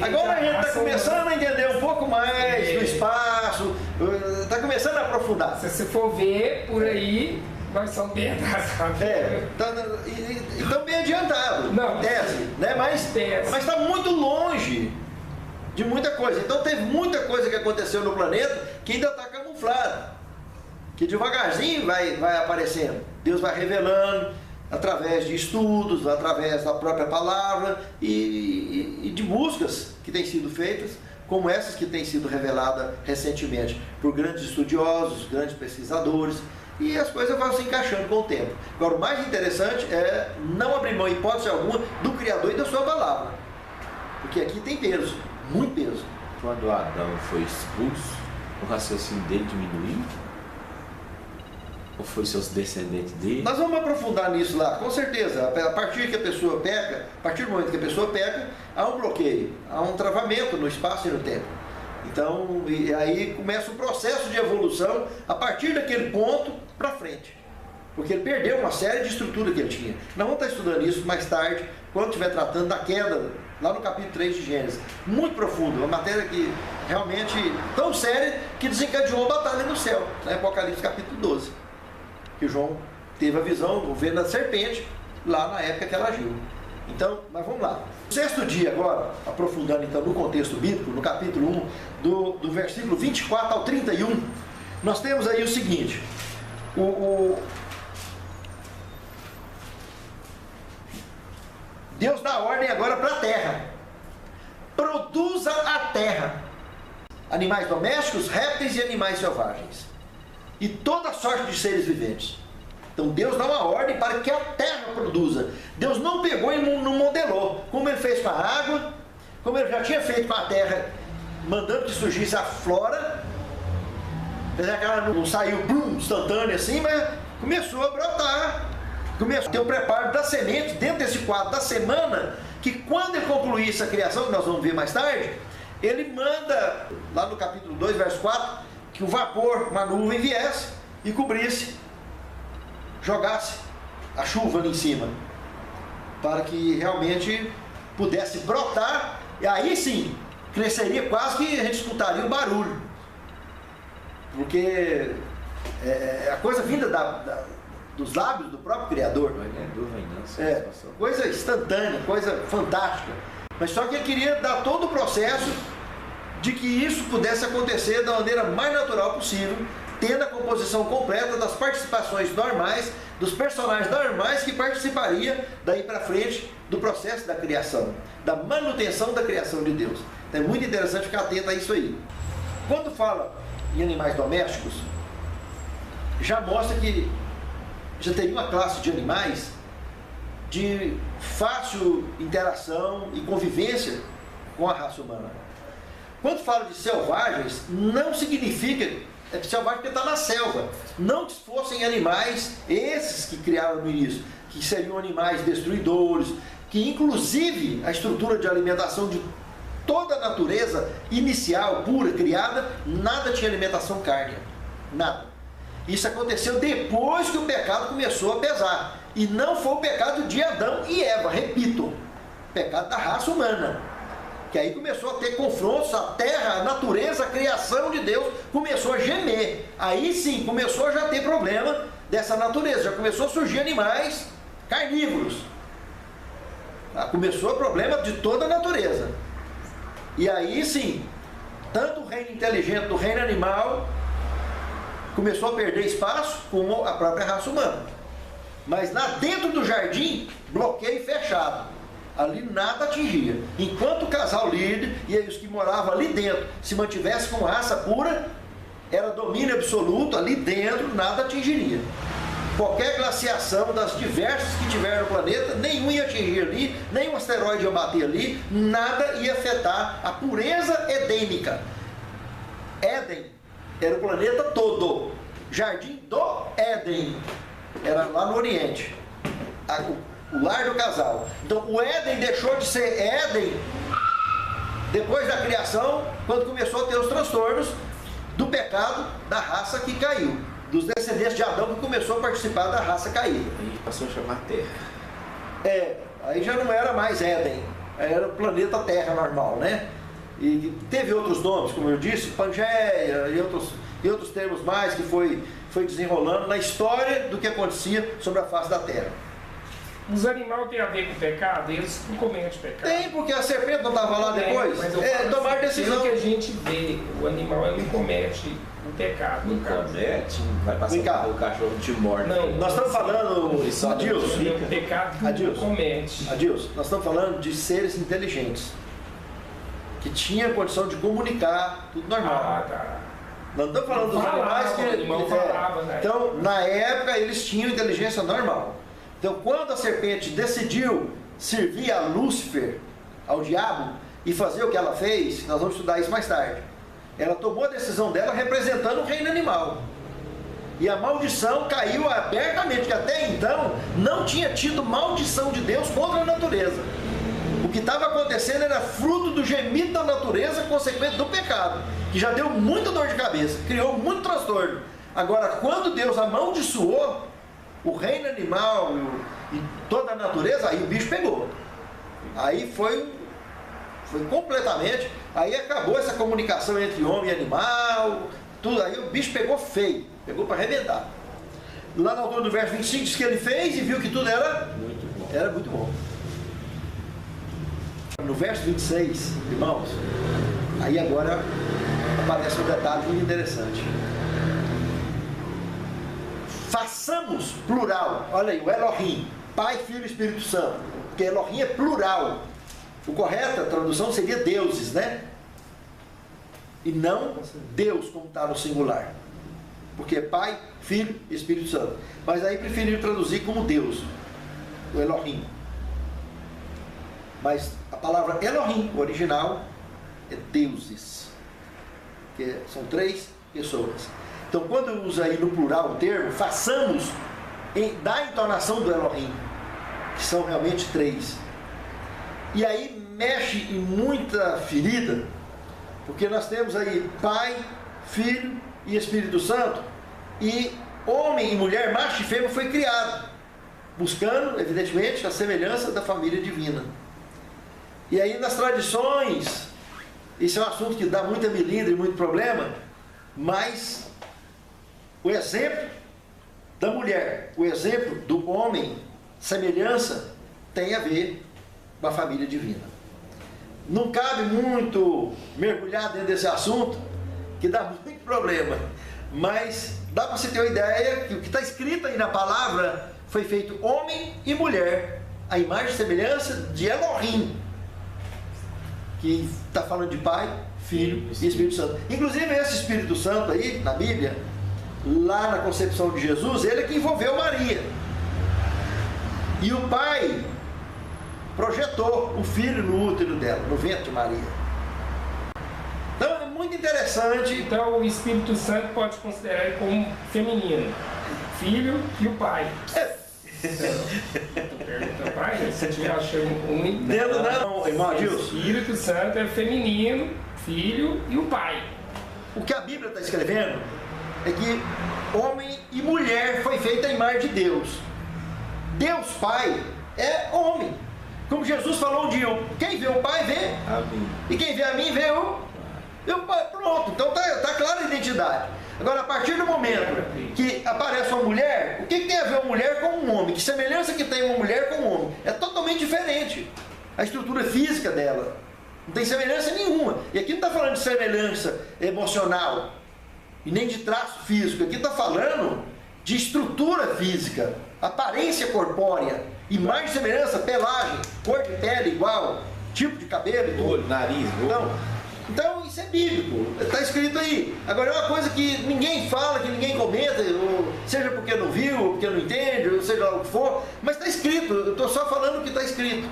Agora a gente está começando a entender um pouco mais do espaço, está começando a aprofundar. Se você for ver por aí, nós somos bem atrasados. Então bem adiantado, Não, tese, né? Mas está muito longe de muita coisa. Então teve muita coisa que aconteceu no planeta que ainda está camuflada, que devagarzinho vai aparecendo. Deus vai revelando através de estudos, através da própria palavra e de buscas que têm sido feitas, como essas que têm sido reveladas recentemente por grandes estudiosos, grandes pesquisadores, e as coisas vão se encaixando com o tempo. Agora, o mais interessante é não abrir mão, hipótese alguma, do Criador e da sua palavra, porque aqui tem peso, muito peso. Quando Adão foi expulso, o raciocínio dele diminuiu? Ou foi seus descendentes dele? Nós vamos aprofundar nisso lá, com certeza. A partir que a pessoa peca, a partir do momento que a pessoa peca, há um bloqueio, há um travamento no espaço e no tempo. Então, e aí começa o processo de evolução a partir daquele ponto para frente. Porque ele perdeu uma série de estrutura que ele tinha. Nós vamos estar estudando isso mais tarde, quando estiver tratando da queda, lá no capítulo 3 de Gênesis. Muito profundo, uma matéria que realmente tão séria que desencadeou uma batalha no céu, né? Apocalipse capítulo 12. Que João teve a visão, vendo a serpente, lá na época que ela agiu. Então, mas vamos lá. O sexto dia agora, aprofundando então no contexto bíblico, no capítulo 1, do versículo 24 ao 31, nós temos aí o seguinte, Deus dá ordem agora para a terra. Produza a terra animais domésticos, répteis e animais selvagens, e toda sorte de seres viventes. Então Deus dá uma ordem para que a terra produza. Deus não pegou e não modelou, como ele fez com a água, como ele já tinha feito com a terra, mandando que surgisse a flora. Apesar que ela não saiu instantânea assim, mas começou a brotar. Começou a ter o preparo da semente dentro desse quadro da semana, que quando ele concluísse a criação, que nós vamos ver mais tarde, ele manda, lá no capítulo 2, verso 4, que o vapor, uma nuvem viesse e cobrisse, jogasse a chuva ali em cima, para que realmente pudesse brotar, e aí sim, cresceria quase que a gente escutaria o barulho, porque a coisa vinda dos lábios do próprio Criador. Coisa instantânea, coisa fantástica, mas só que ele queria dar todo o processo de que isso pudesse acontecer da maneira mais natural possível, tendo a composição completa das participações normais, dos personagens normais que participaria daí para frente do processo da criação, da manutenção da criação de Deus. Então é muito interessante ficar atento a isso aí. Quando fala em animais domésticos, já mostra que já teria uma classe de animais de fácil interação e convivência com a raça humana. Quando fala de selvagens, não significa selvagem porque está na selva. Não que fossem animais, esses que criaram no início, que seriam animais destruidores, que inclusive a estrutura de alimentação de toda a natureza inicial, pura, criada, nada tinha alimentação cárnea. Nada. Isso aconteceu depois que o pecado começou a pesar. E não foi o pecado de Adão e Eva, repito, o pecado da raça humana. Que aí começou a ter confrontos, a terra, a natureza, a criação de Deus começou a gemer. Aí sim, começou a já ter problema dessa natureza, já começou a surgir animais carnívoros. Começou o problema de toda a natureza. E aí sim, tanto o reino inteligente do reino animal começou a perder espaço, como a própria raça humana. Mas lá dentro do jardim, bloqueio fechado. Ali nada atingia. Enquanto o casal líder e os que moravam ali dentro se mantivessem com raça pura, era domínio absoluto, ali dentro nada atingiria. Qualquer glaciação das diversas que tiveram no planeta, nenhum ia atingir ali, nenhum asteroide ia bater ali, nada ia afetar a pureza edênica. Éden era o planeta todo. Jardim do Éden era lá no Oriente, o lar do casal. Então o Éden deixou de ser Éden depois da criação, quando começou a ter os transtornos do pecado da raça que caiu, dos descendentes de Adão que começou a participar da raça caída. Aí passou a chamar terra. Aí já não era mais Éden, era o planeta Terra normal, né? E teve outros nomes, como eu disse, Pangeia e outros termos mais que foi desenrolando na história do que acontecia sobre a face da Terra. Os animais têm a ver com pecado? Eles não cometem pecado. Tem, porque a serpente não estava lá depois? Mas eu Tomar falo, decisão. pelo que a gente vê, o animal ele não comete o pecado. Não No caso. comete, vai passar Vem cá. o cachorro de morte. Não. Nós estamos falando, Isso, Adilson, O pecado que Adilson. não comete. Adilson, nós estamos falando de seres inteligentes, que tinham condição de comunicar, tudo normal. Ah, tá. Nós não estamos falando dos Falava, animais que... o animal falava, né? Então, na época, eles tinham inteligência normal. Então, quando a serpente decidiu servir a Lúcifer, ao diabo, e fazer o que ela fez, nós vamos estudar isso mais tarde. Ela tomou a decisão dela representando o reino animal. E a maldição caiu abertamente, porque até então não tinha tido maldição de Deus contra a natureza. O que estava acontecendo era fruto do gemido da natureza consequente do pecado, que já deu muita dor de cabeça, criou muito transtorno. Agora, quando Deus amaldiçoou o reino animal e toda a natureza, aí o bicho pegou. Aí foi completamente, aí acabou essa comunicação entre homem e animal, tudo, aí o bicho pegou feio, pegou para arrebentar. Lá na altura do verso 25 diz que ele fez e viu que tudo era Muito bom. era muito bom. No verso 26, irmãos, aí agora aparece um detalhe muito interessante. Façamos, plural, olha aí, o Elohim, Pai, Filho e Espírito Santo, porque Elohim é plural. O correto, a tradução seria deuses, né? E não Deus, como está no singular. Porque é Pai, Filho e Espírito Santo. Mas aí preferiram traduzir como Deus, o Elohim. Mas a palavra Elohim, o original, é deuses. Que são 3 pessoas. Então, quando usa aí no plural o termo, façamos da entonação do Elohim, que são realmente 3. E aí mexe em muita ferida, porque nós temos aí Pai, Filho e Espírito Santo, e homem e mulher, macho e fêmea, foi criado, buscando, evidentemente, a semelhança da família divina. E aí nas tradições, isso é um assunto que dá muita melindre e muito problema, mas o exemplo da mulher, o exemplo do homem, semelhança, tem a ver com a família divina. Não cabe muito mergulhar dentro desse assunto, que dá muito problema, mas dá para você ter uma ideia que o que está escrito aí na palavra foi feito homem e mulher, a imagem e semelhança de Elohim, que está falando de Pai, Filho e Espírito Santo. Inclusive esse Espírito Santo aí, na Bíblia, lá na concepção de Jesus, ele é que envolveu Maria. E o Pai projetou o Filho no útero dela, no ventre de Maria. Então é muito interessante. Então o Espírito Santo pode considerar ele como feminino. Filho e o Pai. Tu pergunta, pai, se tiver achando ruim. Não, irmão O Adilson. Espírito Santo é feminino, filho e o Pai. O que a Bíblia está escrevendo é que homem e mulher foi feita a imagem de Deus. Deus Pai é homem. Como Jesus falou um dia, quem vê o Pai vê, Amém. e quem vê a mim vê o Pai. Pronto, então está clara a identidade. Agora, a partir do momento que aparece uma mulher, o que tem a ver uma mulher com um homem? Que semelhança que tem uma mulher com um homem? É totalmente diferente. A estrutura física dela não tem semelhança nenhuma. E aqui não está falando de semelhança emocional e nem de traço físico. Aqui está falando de estrutura física, aparência corpórea, imagem e semelhança, pelagem, cor de pele igual, tipo de cabelo e tudo. Olho, nariz, Então isso é bíblico, está escrito aí. Agora é uma coisa que ninguém fala, que ninguém comenta, ou seja porque não viu, ou porque não entende, ou seja lá o que for, mas está escrito, eu estou só falando o que está escrito.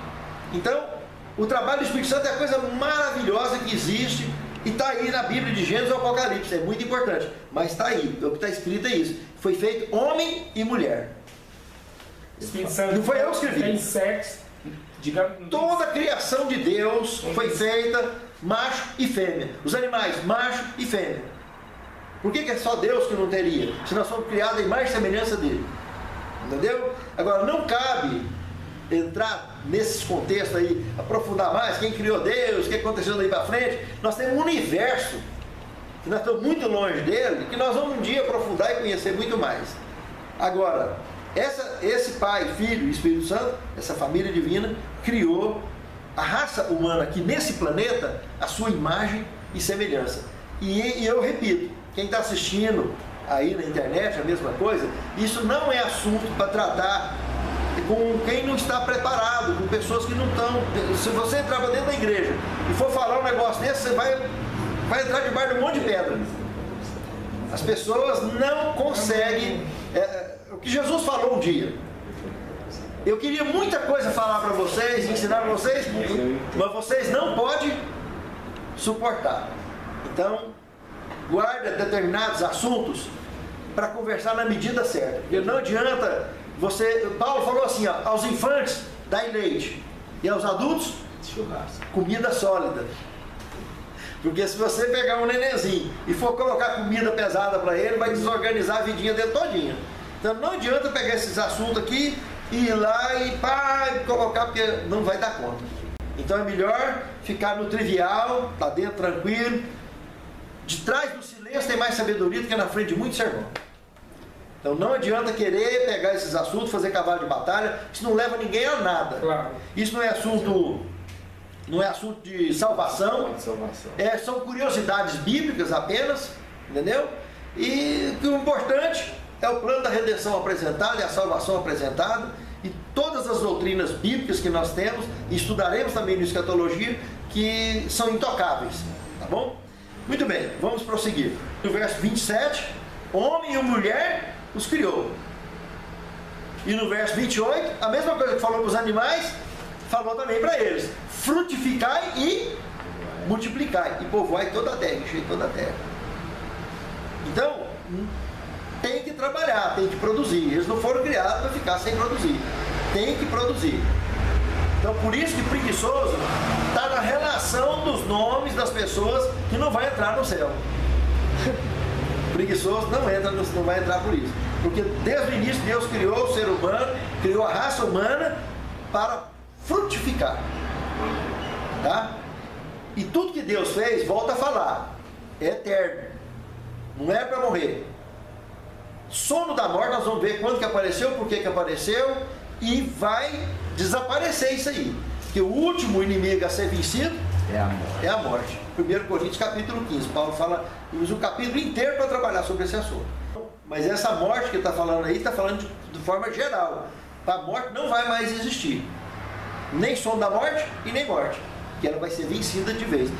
Então, o trabalho do Espírito Santo é a coisa maravilhosa que existe, e está aí na Bíblia de Gênesis ao Apocalipse, é muito importante, mas está aí, o que está escrito é isso, foi feito homem e mulher. Espírito Santo Não foi eu que escrevi. tem sexo, digamos. Toda a criação de Deus foi feita macho e fêmea. Os animais, macho e fêmea. Por que é só Deus que não teria? Se nós somos criados à imagem e semelhança dele. Entendeu? Agora, não cabe entrar nesses contextos aí, aprofundar mais, quem criou Deus, o que aconteceu daí para frente, nós temos um universo, que nós estamos muito longe dele, que nós vamos um dia aprofundar e conhecer muito mais. Agora, esse Pai, Filho e Espírito Santo, essa família divina, criou a raça humana aqui nesse planeta, a sua imagem e semelhança. E eu repito, quem está assistindo aí na internet, a mesma coisa, isso não é assunto para tratar com quem não está preparado, com pessoas que não estão. Se você entrar para dentro da igreja e for falar um negócio desse, você vai entrar debaixo de um monte de pedra. As pessoas não conseguem. O que Jesus falou um dia. Eu queria muita coisa falar para vocês, ensinar para vocês, mas vocês não podem suportar. Então, guarda determinados assuntos para conversar na medida certa. Porque não adianta você. Paulo falou assim: ó, aos infantes, dai leite, e aos adultos, Churrasco. comida sólida. Porque se você pegar um nenenzinho e for colocar comida pesada para ele, vai desorganizar a vidinha dele todinha. Então não adianta pegar esses assuntos aqui e ir lá e colocar, porque não vai dar conta. Então é melhor ficar no trivial, tá dentro tranquilo. De trás do silêncio tem mais sabedoria do que na frente de muito sermão. Então não adianta querer pegar esses assuntos, fazer cavalo de batalha, isso não leva ninguém a nada. Claro. Isso não é assunto de salvação, são curiosidades bíblicas apenas, entendeu? E o importante é o plano da redenção apresentado, é a salvação apresentada, e todas as doutrinas bíblicas que nós temos, e estudaremos também no Escatologia, que são intocáveis, tá bom? Muito bem, vamos prosseguir. No verso 27, homem e mulher os criou. E no verso 28, a mesma coisa que falou para os animais, falou também para eles: frutificai e multiplicai, e povoai toda a terra, enchei toda a terra. Então, tem que trabalhar, tem que produzir. Eles não foram criados para ficar sem produzir, tem que produzir. Então, por isso que preguiçoso está na relação dos nomes das pessoas que não vai entrar no céu. Preguiçoso não vai entrar por isso, porque desde o início Deus criou o ser humano, criou a raça humana para frutificar, tá? E tudo que Deus fez, volta a falar, é eterno, não é para morrer. Sono da morte, nós vamos ver quando que apareceu, por que apareceu, e vai desaparecer isso aí, porque o último inimigo a ser vencido é a morte. 1 Coríntios capítulo 15, Paulo fala, usa o capítulo inteiro para trabalhar sobre esse assunto. Mas essa morte que ele está falando aí, está falando de forma geral. A morte não vai mais existir, nem sono da morte e nem morte, que ela vai ser vencida de vez.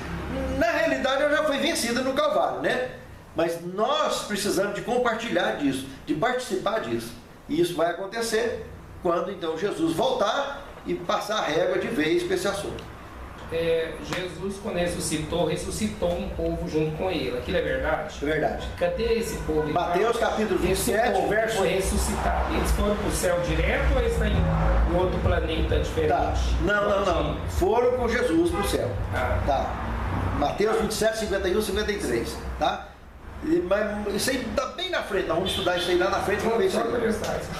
Na realidade ela já foi vencida no Calvário, né? Mas nós precisamos de compartilhar disso, de participar disso. E isso vai acontecer quando então Jesus voltar e passar a régua de vez com esse assunto. Jesus, quando ressuscitou um povo junto com ele. Aquilo é verdade? É verdade. Cadê esse povo? Mateus capítulo 27, povo verso... foi ressuscitado. Eles foram para o céu direto ou eles estão em outro planeta diferente? Tá. Não. Foram com Jesus para o céu. Tá. Mateus 27, 51, 53. Tá? Mas isso aí está bem na frente. Nós vamos estudar isso aí lá na frente. Vamos ver isso aí.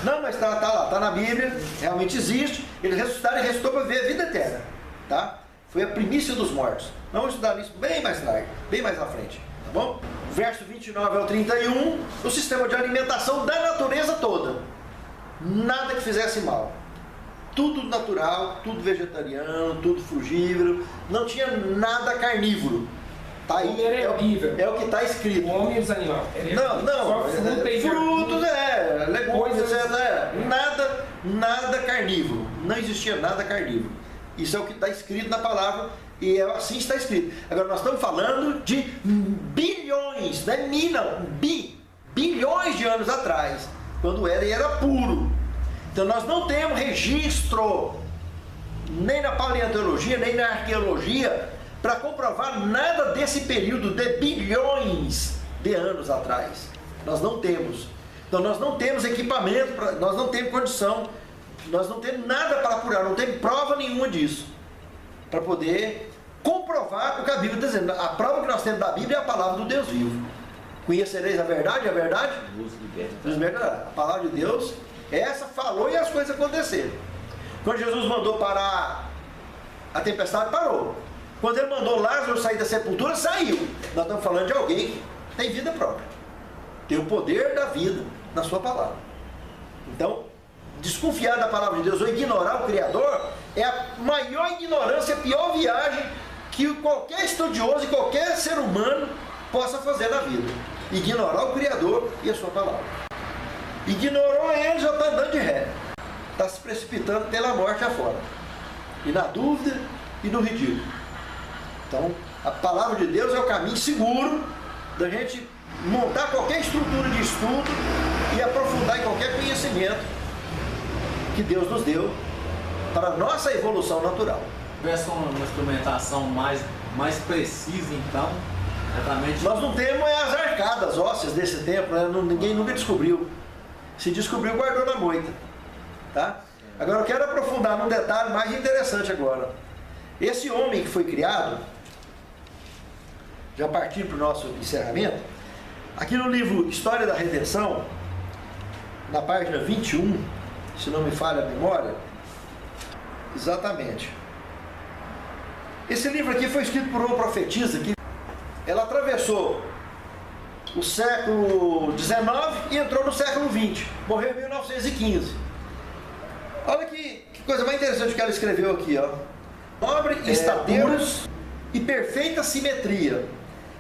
Não, mas está lá. Está na Bíblia. Realmente existe. Eles ressuscitaram e ressuscitou para ver a vida eterna. Tá? Foi a primícia dos mortos. Nós vamos estudar isso bem mais tarde, bem mais à frente, tá bom? Verso 29 ao 31, o sistema de alimentação da natureza toda. Nada que fizesse mal. Tudo natural, tudo vegetariano, tudo frugívoro. Não tinha nada carnívoro. Tá aí, é o que está escrito. O homem e os animais. Não. Só fruta e frutos, legumes, nada carnívoro. Não existia nada carnívoro. Isso é o que está escrito na palavra, e assim está escrito. Agora nós estamos falando de bilhões, não é bilhões de anos atrás, quando era puro. Então nós não temos registro, nem na paleontologia, nem na arqueologia, para comprovar nada desse período de bilhões de anos atrás. Nós não temos. Então nós não temos equipamento, nós não temos condição, nós não temos nada para apurar, não temos prova nenhuma disso, para poder comprovar o que a Bíblia está dizendo. A prova que nós temos da Bíblia é a palavra do Deus vivo. Conhecereis a verdade nos libertará. A palavra de Deus, essa falou e as coisas aconteceram. Quando Jesus mandou parar a tempestade, parou. Quando ele mandou Lázaro sair da sepultura, saiu. Nós estamos falando de alguém que tem vida própria. Tem o poder da vida na sua palavra. Então, desconfiar da palavra de Deus ou ignorar o Criador é a maior ignorância, a pior viagem que qualquer estudioso e qualquer ser humano possa fazer na vida. Ignorar o Criador e a sua palavra. Ignorou ele, já está andando de ré. Está se precipitando pela morte afora. E na dúvida e no ridículo. Então, a palavra de Deus é o caminho seguro da gente montar qualquer estrutura de estudo e aprofundar em qualquer conhecimento que Deus nos deu para a nossa evolução natural. Se tivesse uma instrumentação mais precisa, então, exatamente. Nós não temos as arcadas ósseas desse tempo, né? Ninguém nunca descobriu. Se descobriu, guardou na moita. Tá? Agora eu quero aprofundar num detalhe mais interessante agora. Esse homem que foi criado, já partindo para o nosso encerramento, aqui no livro História da Redenção, na página 21, se não me falha a memória, exatamente. Esse livro aqui foi escrito por uma profetisa que ela atravessou o século XIX e entrou no século XX, morreu em 1915. Olha que coisa mais interessante que ela escreveu aqui, ó. Nobre estatura e perfeita simetria.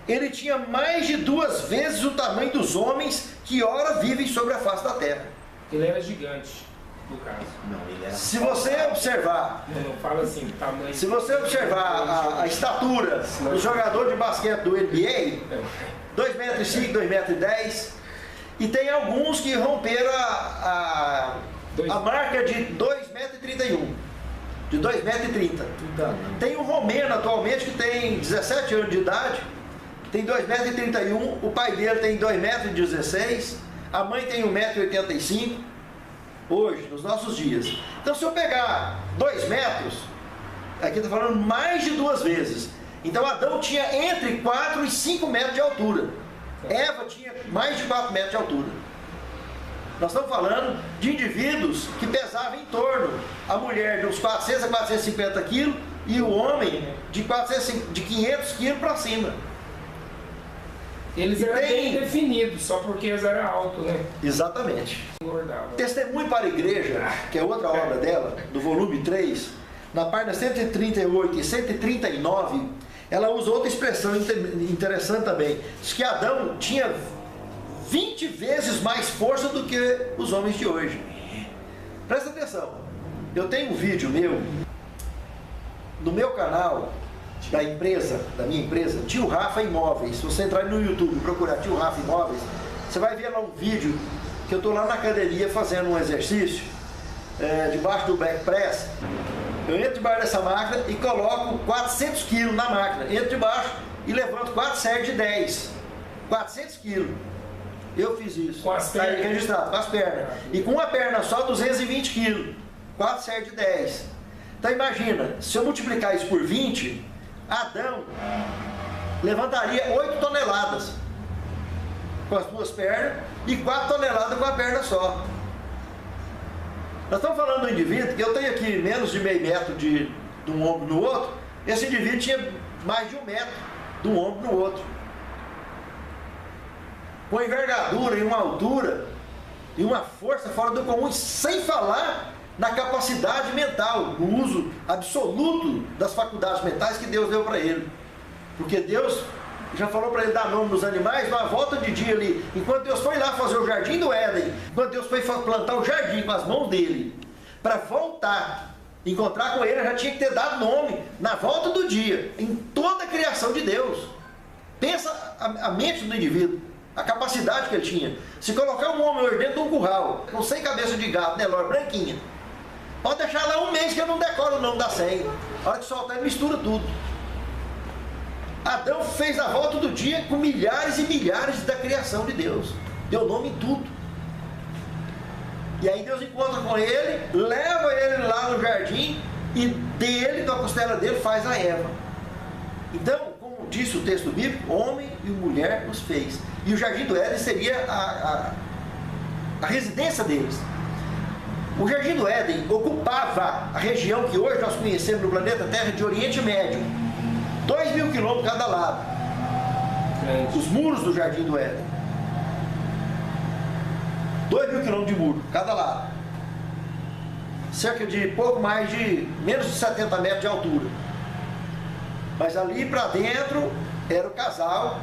Ele tinha mais de 2 vezes o tamanho dos homens que ora vivem sobre a face da terra. Ele era gigante, no caso. Não, ele era... Se você observar, Não fala assim, tamanho. se você observar a estatura do jogador de basquete do NBA, 2,5 metros, 2,10 metros, e tem alguns que romperam a marca de 2,31 metros, de 2,30 metros. Tem um romeno atualmente que tem 17 anos de idade, tem 2,31 metros, o pai dele tem 2,16 metros, a mãe tem 1,85 metros, hoje, nos nossos dias. Então se eu pegar 2 metros, aqui está falando mais de 2 vezes. Então Adão tinha entre 4 e 5 metros de altura. Eva tinha mais de 4 metros de altura. Nós estamos falando de indivíduos que pesavam em torno, a mulher de uns 400 a 450 quilos e o homem de 500 quilos para cima. Eles eram bem definidos, só porque eles eram altos, né? Exatamente. Engordavam. Testemunho para a Igreja, que é outra obra dela, do volume 3, na página 138 e 139, ela usa outra expressão interessante também. Diz que Adão tinha 20 vezes mais força do que os homens de hoje. Presta atenção. Eu tenho um vídeo meu, no meu canal, da minha empresa, Tio Rafa Imóveis. Se você entrar no YouTube e procurar Tio Rafa Imóveis, você vai ver lá um vídeo que eu estou lá na academia fazendo um exercício, debaixo do back press. Eu entro debaixo dessa máquina e coloco 400 quilos na máquina. Entro debaixo e levanto 4 séries de 10. 400 quilos. Eu fiz isso. Com as pernas. Está aí registrado, com as pernas. E com uma perna só, 220 quilos. 4 séries de 10. Então imagina, se eu multiplicar isso por 20, Adão levantaria 8 toneladas com as 2 pernas e 4 toneladas com a perna só. Nós estamos falando do indivíduo que eu tenho aqui menos de meio metro de um ombro no outro. Esse indivíduo tinha mais de 1 metro de um ombro no outro. Com envergadura e uma altura e uma força fora do comum, sem falar na capacidade mental, no uso absoluto das faculdades mentais que Deus deu para ele. Porque Deus já falou para ele dar nome nos animais, numa volta de dia ali, enquanto Deus foi lá fazer o jardim do Éden, enquanto Deus foi plantar o jardim com as mãos dele, para voltar, encontrar com ele, já tinha que ter dado nome na volta do dia, em toda a criação de Deus. Pensa a mente do indivíduo, a capacidade que ele tinha. Se colocar um homem hoje dentro de um curral, com 100 cabeças de gato, Nelore, branquinha, pode deixar lá 1 mês que eu não decoro o nome da senha. A hora que soltar, ele mistura tudo. Adão fez a volta do dia com milhares e milhares da criação de Deus. Deu nome em tudo. E aí Deus encontra com ele, leva ele lá no jardim e dele, da costela dele, faz a Eva. Então, como disse o texto bíblico, homem e mulher os fez. E o jardim do Éden seria a residência deles. O Jardim do Éden ocupava a região que hoje nós conhecemos no planeta Terra de Oriente Médio. 2.000 quilômetros cada lado. Os muros do Jardim do Éden. 2.000 quilômetros de muro, cada lado. Cerca de pouco mais de menos de 70 metros de altura. Mas ali para dentro era o casal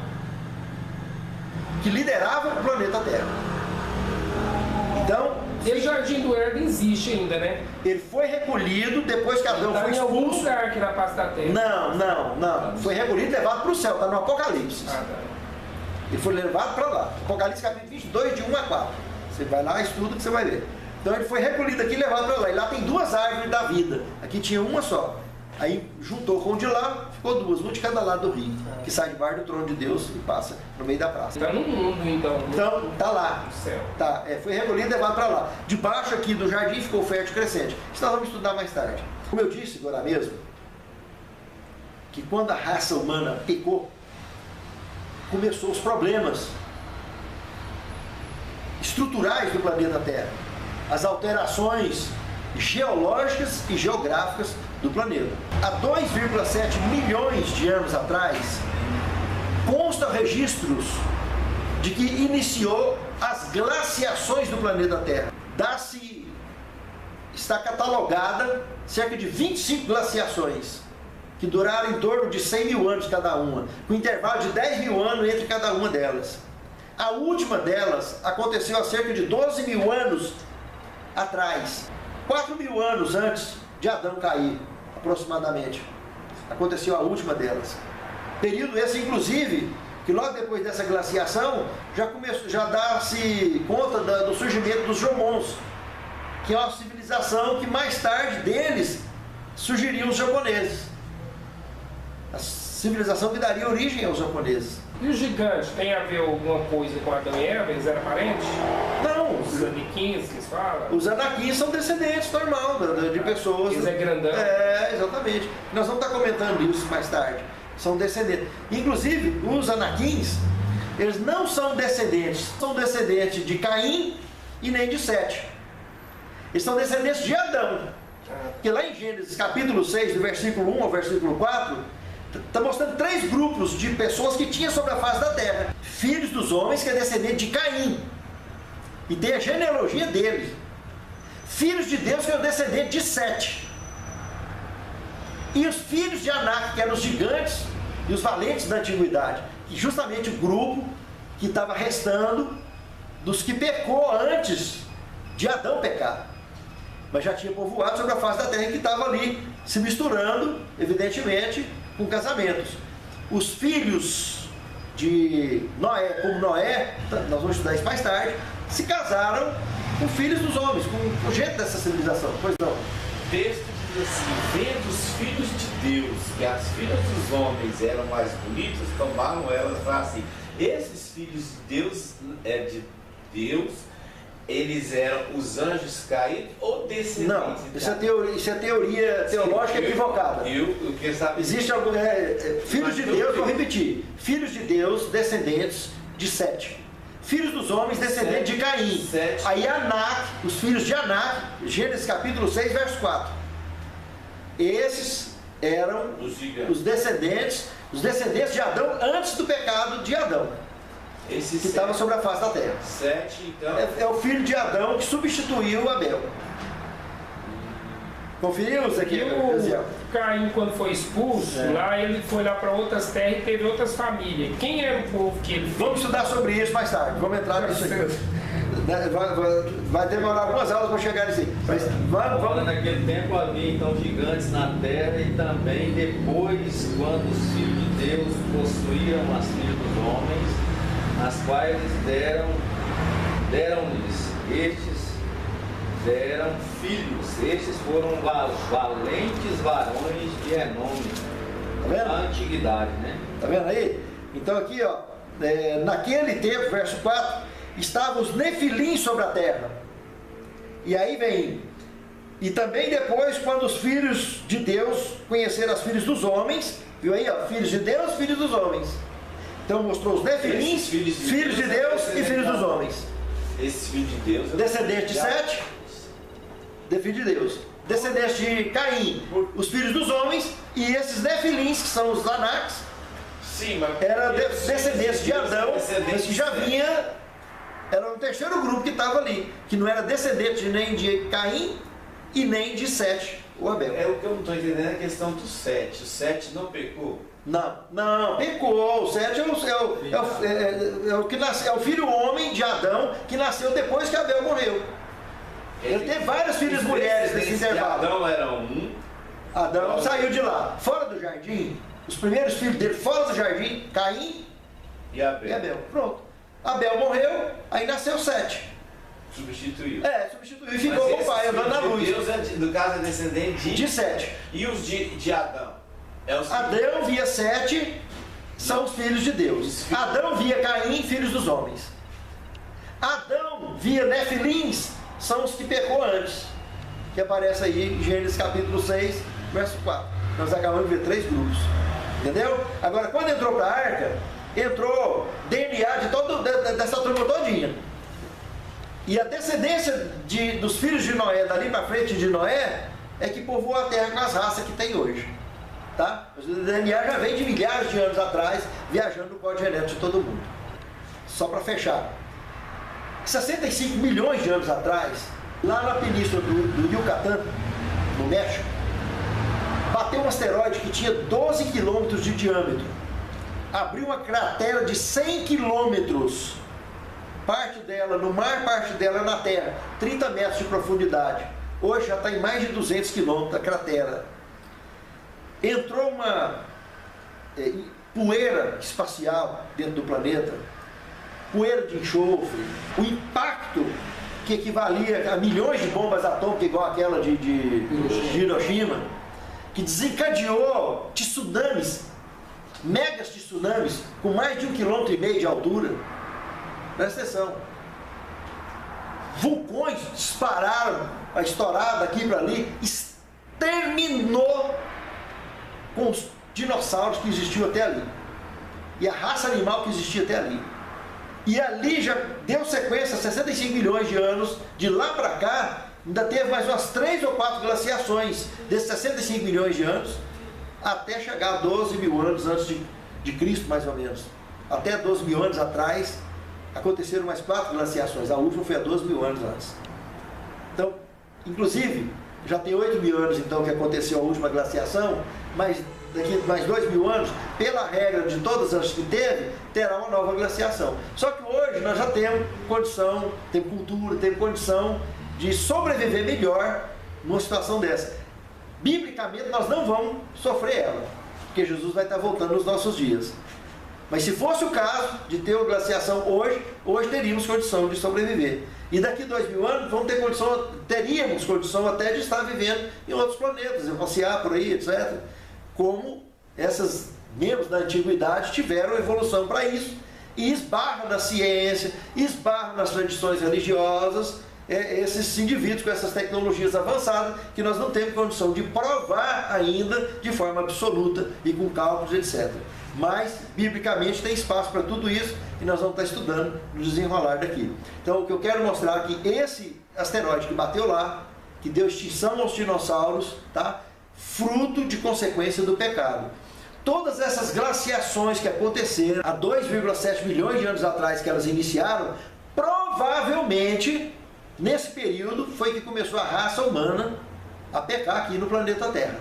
que liderava o planeta Terra. Então, esse Jardim do Éden existe ainda, né? ele foi recolhido depois que Adão foi Em algum expulso. lugar aqui na face da Terra. Não. Foi recolhido e levado para o céu, está no Apocalipse. Tá. Ele foi levado para lá. Apocalipse capítulo 22, de 1 a 4. Você vai lá, estuda que você vai ver. Então ele foi recolhido aqui e levado para lá. E lá tem 2 árvores da vida. Aqui tinha uma só. Aí juntou com o de lá, ficou 2, um de cada lado do rio, que sai debaixo do trono de Deus e passa no meio da praça. Está no mundo, então. Então, tá lá. No céu. Tá, foi recolhido e levado para lá. Debaixo aqui do jardim ficou fértil e crescente. Isso nós vamos estudar mais tarde. Como eu disse agora mesmo, que quando a raça humana pecou, começou os problemas estruturais do planeta Terra, as alterações geológicas e geográficas do planeta. Há 2,7 milhões de anos atrás, constam registros de que iniciou as glaciações do planeta Terra. Está catalogada cerca de 25 glaciações, que duraram em torno de 100 mil anos cada uma, com intervalo de 10 mil anos entre cada uma delas. A última delas aconteceu há cerca de 12 mil anos atrás, 4 mil anos antes de Adão cair, aproximadamente. Aconteceu a última delas. Período esse, inclusive, que logo depois dessa glaciação, já dá-se conta do surgimento dos Jomons, que é uma civilização que mais tarde deles surgiriam os japoneses. A civilização que daria origem aos japoneses. E os gigantes, tem a ver alguma coisa com Adão e Eva? Eles eram parentes? Não, Os aniquins que eles falam? os anaquins são descendentes normal de pessoas. Eles é grandão? É, exatamente. Nós vamos estar comentando isso mais tarde. São descendentes. Inclusive, os anaquins, eles não são descendentes de Caim e nem de Sete. Eles são descendentes de Adão. Porque lá em Gênesis capítulo 6, do versículo 1 ao versículo 4, está mostrando 3 grupos de pessoas que tinha sobre a face da terra. Filhos dos homens, que é descendente de Caim, e tem a genealogia deles. Filhos de Deus, que é o descendente de Sete. E os filhos de Anak, que eram os gigantes e os valentes da antiguidade. E justamente o grupo que estava restando dos que pecou antes de Adão pecar. Mas já tinha povoado sobre a face da terra, que estava ali se misturando, evidentemente, com casamentos. Os filhos de Noé, como Noé, nós vamos estudar isso mais tarde, se casaram com filhos dos homens, com gente dessa civilização. Pois não. O texto diz assim: vendo os filhos de Deus que as filhas dos homens eram mais bonitas, tomaram elas e falaram assim: esses filhos de Deus eles eram os anjos caídos ou descendentes? Não, isso é teoria teológica equivocada. Eu quero saber. Existe algum. Filhos de Deus, vou repetir: filhos de Deus, descendentes de Sete. Filhos dos homens, descendentes de Caim. Sete. Aí Anak, os filhos de Anak, Gênesis capítulo 6, verso 4. Esses eram os descendentes de Adão antes do pecado de Adão, que estava sobre a face da terra. Sete, então. É o filho de Adão que substituiu Abel. Conferiu isso aqui, E o Caim, quando foi expulso, lá ele foi lá para outras terras e teve outras famílias. Quem era o povo que ele... Vamos estudar sobre isso mais tarde. Vamos entrar nisso aqui. Vai demorar algumas aulas para chegar nisso aí. Mas vamos. Naquele tempo havia então gigantes na terra, e também depois, quando os filhos de Deus possuíram as filhas dos homens, as quais deram-lhes deram filhos. Estes foram valentes varões de renome. Tá vendo? Na antiguidade, né? Tá vendo aí? Então aqui, ó, naquele tempo, verso 4, estavam os nefilins sobre a terra. E aí vem: e também depois, quando os filhos de Deus conheceram as filhas dos homens, viu aí, ó, filhos de Deus, filhos dos homens. Então mostrou os nefilins, filhos de Deus e filhos dos homens. Esse filho de Deus. Descendente de Sete, de filho de Deus. Descendentes de Caim, os filhos dos homens, e esses Nefilins, que são os Anaques, Sim, mas eram descendentes de Adão, mas que já vinha, era um terceiro grupo que estava ali, que não era descendente nem de Caim e nem de Sete, o Abel. É o que eu não estou entendendo é a questão do Sete. O Sete não pecou? Não, pecou. O Sete é o filho homem de Adão, que nasceu depois que Abel morreu. Ele teve várias filhas mulheres nesse intervalo. Adão era um. Adão saiu de lá, fora do jardim. Os primeiros filhos dele fora do jardim, Caim E Abel. e Abel. Pronto. Abel morreu, aí nasceu Sete. Substituiu. Substituiu e ficou com o pai, andando na luz. Deus, no caso, é descendente De Sete. E os de Adão? Adão via Sete, são os filhos de Deus. Adão via Caim, filhos dos homens. Adão via Nefilins, são os que pecou antes. Que aparece aí em Gênesis capítulo 6, verso 4. Nós acabamos de ver 3 grupos. Entendeu? Agora, quando entrou para a arca, entrou DNA dessa turma todinha. E a descendência dos filhos de Noé, dali para frente de Noé, é que povoou a terra com as raças que tem hoje. Tá? O DNA já vem de milhares de anos atrás, viajando no código genético de todo mundo. Só para fechar. 65 milhões de anos atrás, lá na península do Yucatán, no México, bateu um asteroide que tinha 12 quilômetros de diâmetro. Abriu uma cratera de 100 quilômetros. Parte dela no mar, parte dela na terra. 30 metros de profundidade. Hoje já está em mais de 200 quilômetros a cratera. Entrou uma poeira espacial dentro do planeta. Poeira de enxofre. O impacto que equivalia a milhões de bombas atômicas, igual aquela de Hiroshima, que desencadeou tsunamis, megas tsunamis, com mais de 1,5 km de altura. Presta atenção. Vulcões dispararam, estouraram daqui para ali, exterminou com os dinossauros que existiam até ali. E a raça animal que existia até ali. E ali já deu sequência, 65 milhões de anos, de lá para cá, ainda teve mais umas 3 ou 4 glaciações desses 65 milhões de anos, até chegar a 12 mil anos antes de Cristo, mais ou menos. Até 12 mil anos atrás, aconteceram mais 4 glaciações. A última foi há 12 mil anos antes. Então, inclusive, já tem 8 mil anos então que aconteceu a última glaciação, mas daqui mais 2 mil anos, pela regra de todas as que teve, terá uma nova glaciação. Só que hoje nós já temos condição, temos cultura, temos condição de sobreviver melhor numa situação dessa. Biblicamente nós não vamos sofrer ela, porque Jesus vai estar voltando nos nossos dias. Mas se fosse o caso de ter uma glaciação hoje teríamos condição de sobreviver. E daqui 2 mil anos teríamos condição até de estar vivendo em outros planetas, passear por aí, etc. Como esses membros da antiguidade tiveram evolução para isso, e esbarram na ciência, esbarram nas tradições religiosas, esses indivíduos com essas tecnologias avançadas, que nós não temos condição de provar ainda de forma absoluta e com cálculos, etc. Mas, biblicamente, tem espaço para tudo isso, e nós vamos estar estudando no desenrolar daqui. Então, o que eu quero mostrar é que esse asteroide que bateu lá, que deu extinção aos dinossauros, tá? Fruto de consequência do pecado. Todas essas glaciações que aconteceram há 2,7 milhões de anos atrás, que elas iniciaram, provavelmente, nesse período, foi que começou a raça humana a pecar aqui no planeta Terra.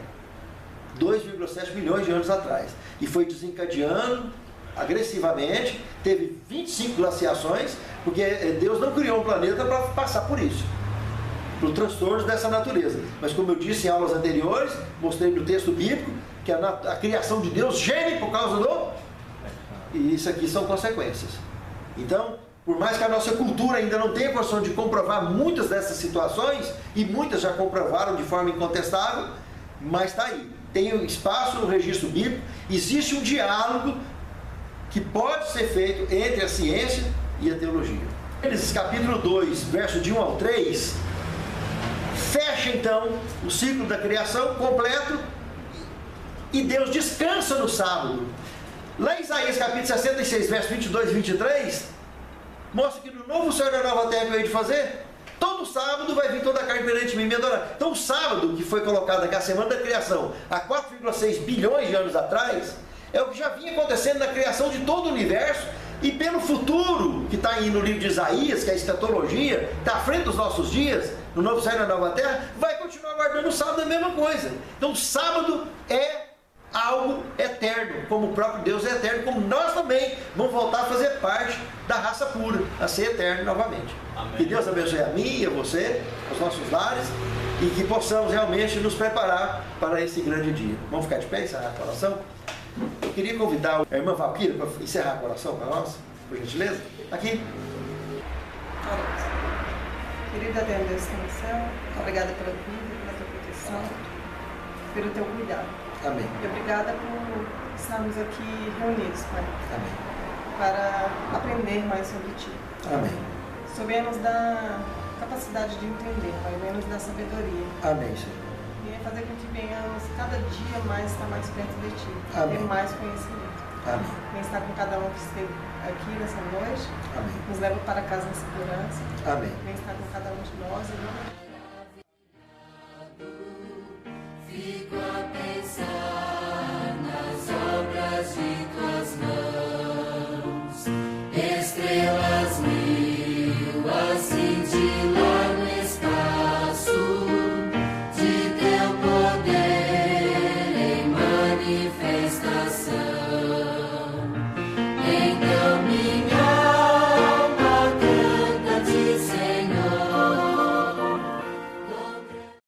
2,7 milhões de anos atrás. E foi desencadeando agressivamente, teve 25 glaciações, porque Deus não criou um planeta para passar por isso, por transtornos dessa natureza. Mas como eu disse em aulas anteriores, mostrei no texto bíblico, que a criação de Deus geme por causa do... E isso aqui são consequências. Então, por mais que a nossa cultura ainda não tenha condição de comprovar muitas dessas situações, e muitas já comprovaram de forma incontestável, mas está aí. Tem espaço no registro bíblico, existe um diálogo que pode ser feito entre a ciência e a teologia. Gênesis capítulo 2, verso de 1 ao 3, fecha então o ciclo da criação completo, e Deus descansa no sábado. Lá em Isaías capítulo 66, verso 22 e 23, mostra que no novo céu e na nova terra que eu hei de fazer, Todo sábado vai vir toda a carne perante mim me adorar. Então o sábado, que foi colocado aqui, a semana da criação, há 4,6 bilhões de anos atrás, é o que já vinha acontecendo na criação de todo o universo, e pelo futuro, que está aí no livro de Isaías, que é a escatologia, está à frente dos nossos dias, no novo céu e na nova terra, vai continuar guardando o sábado a mesma coisa. Então o sábado é algo eterno, como o próprio Deus é eterno, como nós também vamos voltar a fazer parte da raça pura, a ser eterno novamente. Amém. Que Deus abençoe a mim e a você, os nossos lares, e que possamos realmente nos preparar para esse grande dia. Vamos ficar de pé e encerrar a oração? Eu queria convidar a irmã Valquíria para encerrar a oração para nós, por gentileza. Aqui. Querida Deus que está no céu, obrigada pela vida, pela tua proteção, pelo teu cuidado. Amém. E obrigada por estarmos aqui reunidos, Pai, Amém. para aprender mais sobre Ti. Amém. O Senhor venha nos dar capacidade de entender, Pai, venha nos dar sabedoria. Amém, Senhor. Venha fazer com que venhamos cada dia mais estar mais perto de Ti, Amém. ter mais conhecimento. Amém. Venha estar com cada um que esteve aqui nessa noite, Amém. nos leva para casa em segurança. Amém. Venha estar com cada um de nós, em nome de Fico